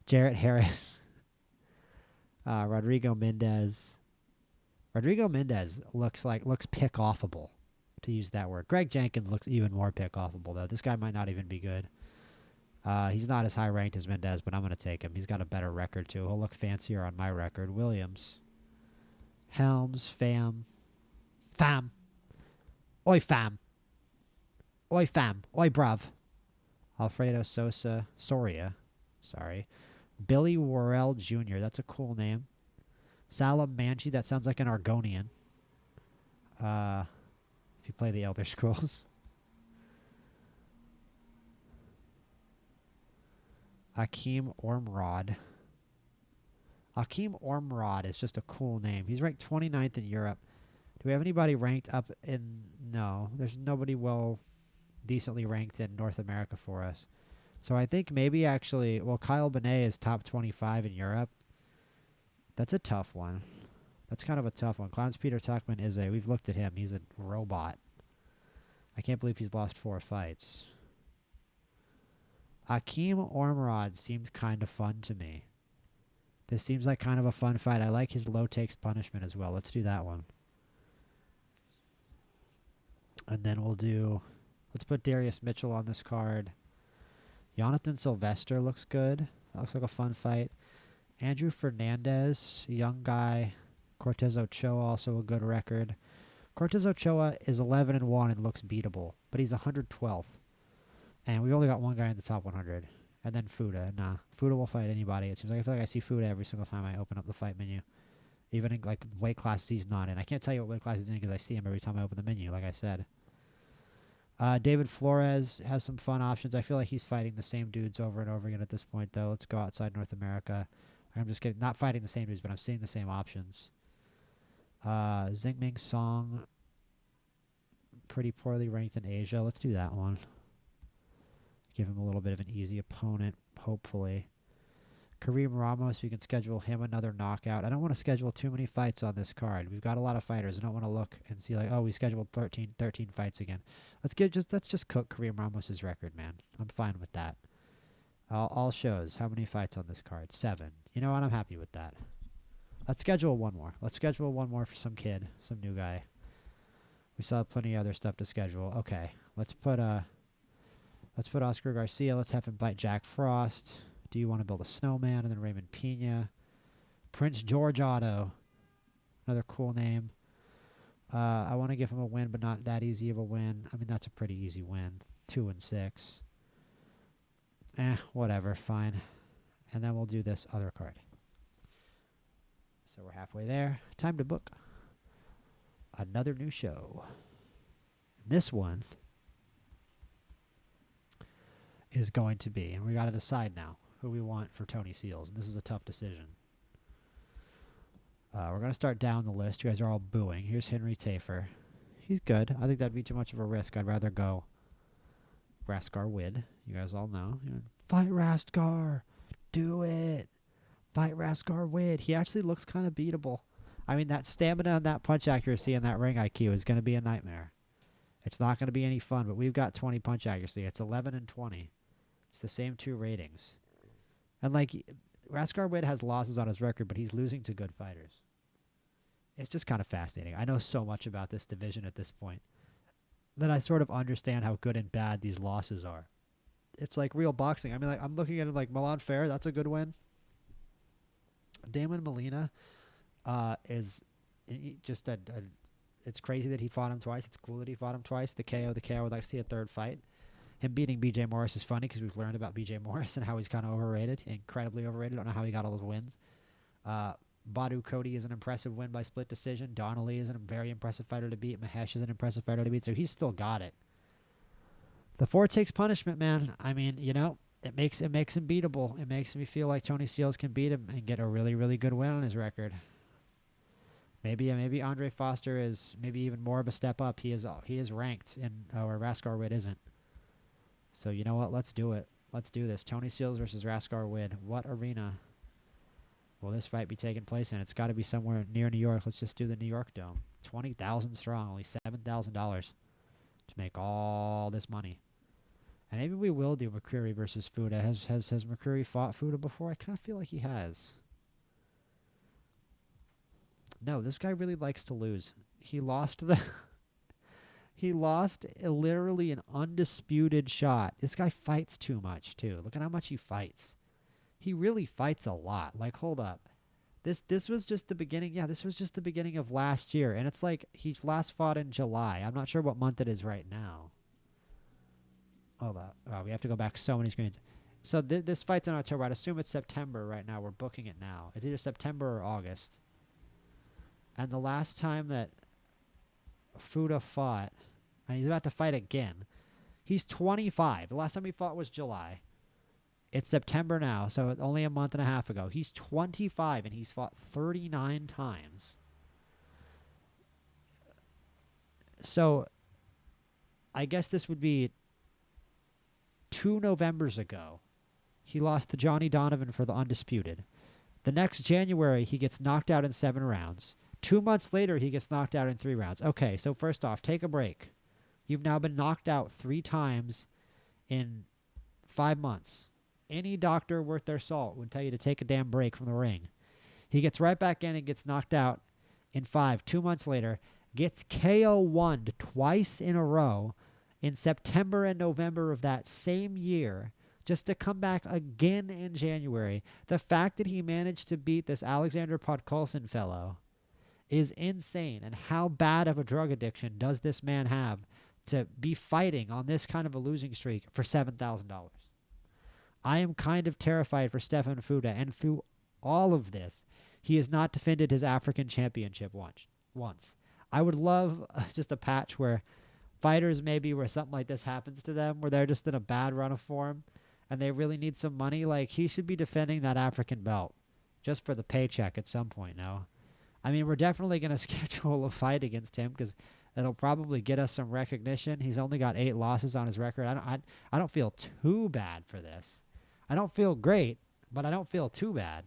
Jarrett Harris. Rodrigo Mendez. Rodrigo Mendez looks pick-offable, to use that word. Greg Jenkins looks even more pick-offable, though. This guy might not even be good. He's not as high-ranked as Mendez, but I'm going to take him. He's got a better record, too. He'll look fancier on my record. Williams. Helms. Fam. Oi, fam. Oi, fam. Oi, bruv. Alfredo Soria. Sorry. Billy Worrell Jr. That's a cool name. Salam Manchi. That sounds like an Argonian. If you play the Elder Scrolls. Akeem Ormrod. Akeem Ormrod is just a cool name. He's ranked 29th in Europe. Do we have anybody ranked up in... No. There's nobody decently ranked in North America for us. So I think maybe actually... Well, Kyle Benet is top 25 in Europe. That's a tough one. That's kind of a tough one. Clowns Peter Tuckman is we've looked at him. He's a robot. I can't believe he's lost 4 fights. Akeem Ormrod seems kind of fun to me. This seems like kind of a fun fight. I like his low takes punishment as well. Let's do that one. And then let's put Darius Mitchell on this card. Jonathan Sylvester looks good. That looks like a fun fight. Andrew Fernandez, young guy. Cortez Ochoa, also a good record. Cortez Ochoa is 11-1 and looks beatable, but he's 112th. And we've only got one guy in the top 100. And then Fuda. Nah, Fuda will fight anybody. It seems like I feel like I see Fuda every single time I open up the fight menu. Even in like weight classes he's not in. I can't tell you what weight class he's in because I see him every time I open the menu, like I said. David Flores has some fun options. I feel like he's fighting the same dudes over and over again at this point, though. Let's go outside North America. I'm just kidding. Not fighting the same dudes, but I'm seeing the same options. Xingming Song, pretty poorly ranked in Asia. Let's do that one. Give him a little bit of an easy opponent, hopefully. Kareem Ramos, we can schedule him another knockout. I don't want to schedule too many fights on this card. We've got a lot of fighters. I don't want to look and see like, oh, we scheduled 13 fights again. Let's just cook Kareem Ramos's record, man. I'm fine with that. All shows. How many fights on this card? 7. You know what? I'm happy with that. Let's schedule one more. Let's schedule one more for some kid, some new guy. We still have plenty of other stuff to schedule. Okay, let's put Oscar Garcia. Let's have him fight Jack Frost. Do you want to build a snowman? And then Raymond Pena. Prince George Otto. Another cool name. I want to give him a win, but not that easy of a win. I mean, that's a pretty easy win. 2-6. Whatever, fine. And then we'll do this other card. So we're halfway there. Time to book another new show. This one is going to be, and we got to decide now who we want for Tony Seals. And this is a tough decision. We're going to start down the list. You guys are all booing. Here's Henry Tafer. He's good. I think that'd be too much of a risk. I'd rather go Raskar Wid. You guys all know. Fight Raskar. Do it. Fight Raskar Wid. He actually looks kind of beatable. I mean, that stamina and that punch accuracy and that ring IQ is going to be a nightmare. It's not going to be any fun, but we've got 20 punch accuracy. It's 11 and 20. It's the same 2 ratings. And, like, Raskar Wid has losses on his record, but he's losing to good fighters. It's just kind of fascinating. I know so much about this division at this point that I sort of understand how good and bad these losses are. It's like real boxing. I mean, like, I'm looking at him like Milan Fair. That's a good win. Damon Molina is just it's crazy that he fought him twice. It's cool that he fought him twice. The KO, I would like to see a third fight. Him beating BJ Morris is funny because we've learned about BJ Morris and how he's kind of overrated, incredibly overrated. I don't know how he got all those wins. Badu Cody is an impressive win by split decision. Donnelly is a very impressive fighter to beat. Mahesh is an impressive fighter to beat, so he's still got it. The 4 takes punishment, man. I mean, it makes him beatable. It makes me feel like Tony Seals can beat him and get a really, really good win on his record. Maybe Andre Foster is maybe even more of a step up. He is ranked, where Raskar Wid isn't. So you know what? Let's do it. Let's do this. Tony Seals versus Raskar Wid. What arena will this fight be taking place in? It's got to be somewhere near New York. Let's just do the New York Dome. 20,000 strong, only $7,000 to make all this money. And maybe we will do McCreary versus Fuda. Has McCreary fought Fuda before? I kind of feel like he has. No, this guy really likes to lose. He lost literally an undisputed shot. This guy fights too much, too. Look at how much he fights. He really fights a lot. Like, hold up. This was just the beginning. Yeah, this was just the beginning of last year. And it's like he last fought in July. I'm not sure what month it is right now. Hold up. Oh, we have to go back so many screens. So this fight's in October. I'd assume it's September right now. We're booking it now. It's either September or August. And the last time that Fuda fought, and he's about to fight again, he's 25. The last time he fought was July. It's September now, so it's only a month and a half ago. He's 25, and he's fought 39 times. So I guess this would be 2 Novembers ago. He lost to Johnny Donovan for the undisputed. The next January, he gets knocked out in 7 rounds. 2 months later, he gets knocked out in 3 rounds. Okay, so first off, take a break. You've now been knocked out 3 times in 5 months. Any doctor worth their salt would tell you to take a damn break from the ring. He gets right back in and gets knocked out in 5. 2 months later, gets KO1'd twice in a row in September and November of that same year, just to come back again in January. The fact that he managed to beat this Alexander Podkolzin fellow is insane. And how bad of a drug addiction does this man have to be fighting on this kind of a losing streak for $7,000? I am kind of terrified for Stefan Fuda, and through all of this, he has not defended his African championship once. I would love just a patch where fighters maybe where something like this happens to them, where they're just in a bad run of form and they really need some money. Like, he should be defending that African belt just for the paycheck at some point now. I mean, we're definitely going to schedule a fight against him because it'll probably get us some recognition. He's only got 8 losses on his record. I don't feel too bad for this. I don't feel great, but I don't feel too bad.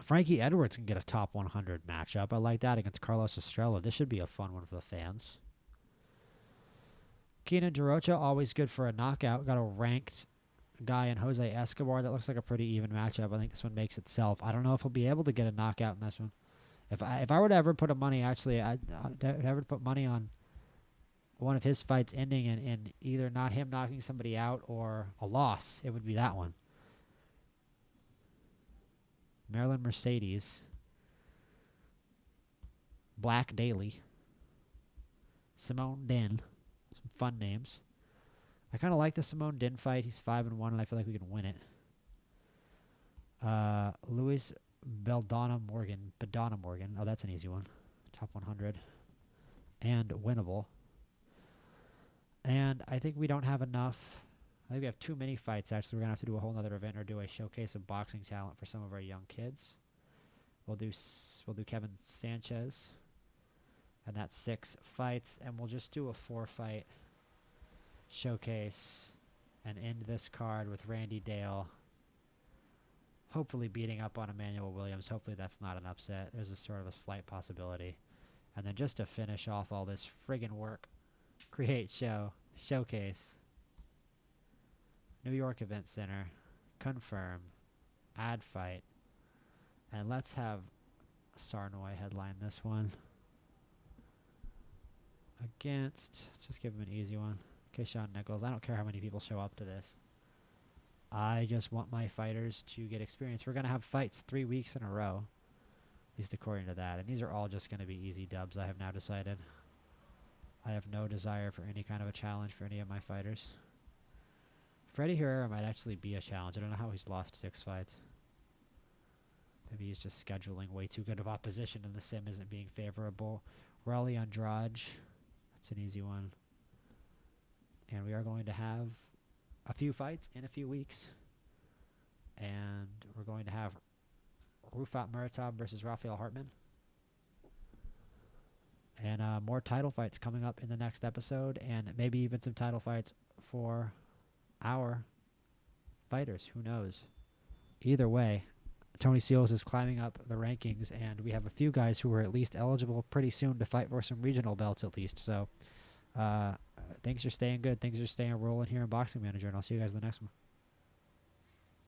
Frankie Edwards can get a top 100 matchup. I like that against Carlos Estrella. This should be a fun one for the fans. Keenan Jarocha, always good for a knockout. Got a ranked guy in Jose Escobar. That looks like a pretty even matchup. I think this one makes itself. I don't know if he'll be able to get a knockout in this one. If I were to ever put a money, actually, I'd ever put money on one of his fights ending in either not him knocking somebody out or a loss, it would be that one. Marilyn Mercedes. Black Daly. Simone Din. Some fun names. I kind of like the Simone Din fight. He's 5-1, and I feel like we can win it. Luis Bedana Morgan. Oh, that's an easy one. Top 100. And winnable. And I think we don't have enough. I think we have too many fights, actually. We're going to have to do a whole other event or do a showcase of boxing talent for some of our young kids. We'll do Kevin Sanchez. And that's 6 fights. And we'll just do a 4-fight showcase and end this card with Randy Dale hopefully beating up on Emmanuel Williams. Hopefully that's not an upset. There's a sort of a slight possibility. And then just to finish off all this friggin' work, create showcase, New York Event Center, confirm, add fight, and let's have Sarnoy headline this one against, let's just give him an easy one, Keyshawn Nichols. I don't care how many people show up to this. I just want my fighters to get experience. We're going to have fights 3 weeks in a row, at least according to that. And these are all just going to be easy dubs, I have now decided. I have no desire for any kind of a challenge for any of my fighters. Freddie Herrera might actually be a challenge. I don't know how he's lost 6 fights. Maybe he's just scheduling way too good of opposition and the sim isn't being favorable. Raleigh Andrade. That's an easy one. And we are going to have a few fights in a few weeks. And we're going to have Rufat Muratab versus Rafael Hartman. And more title fights coming up in the next episode. And maybe even some title fights for our fighters. Who knows? Either way, Tony Seals is climbing up the rankings. And we have a few guys who are at least eligible pretty soon to fight for some regional belts at least. So things are staying good. Things are staying rolling here in Boxing Manager. And I'll see you guys in the next one.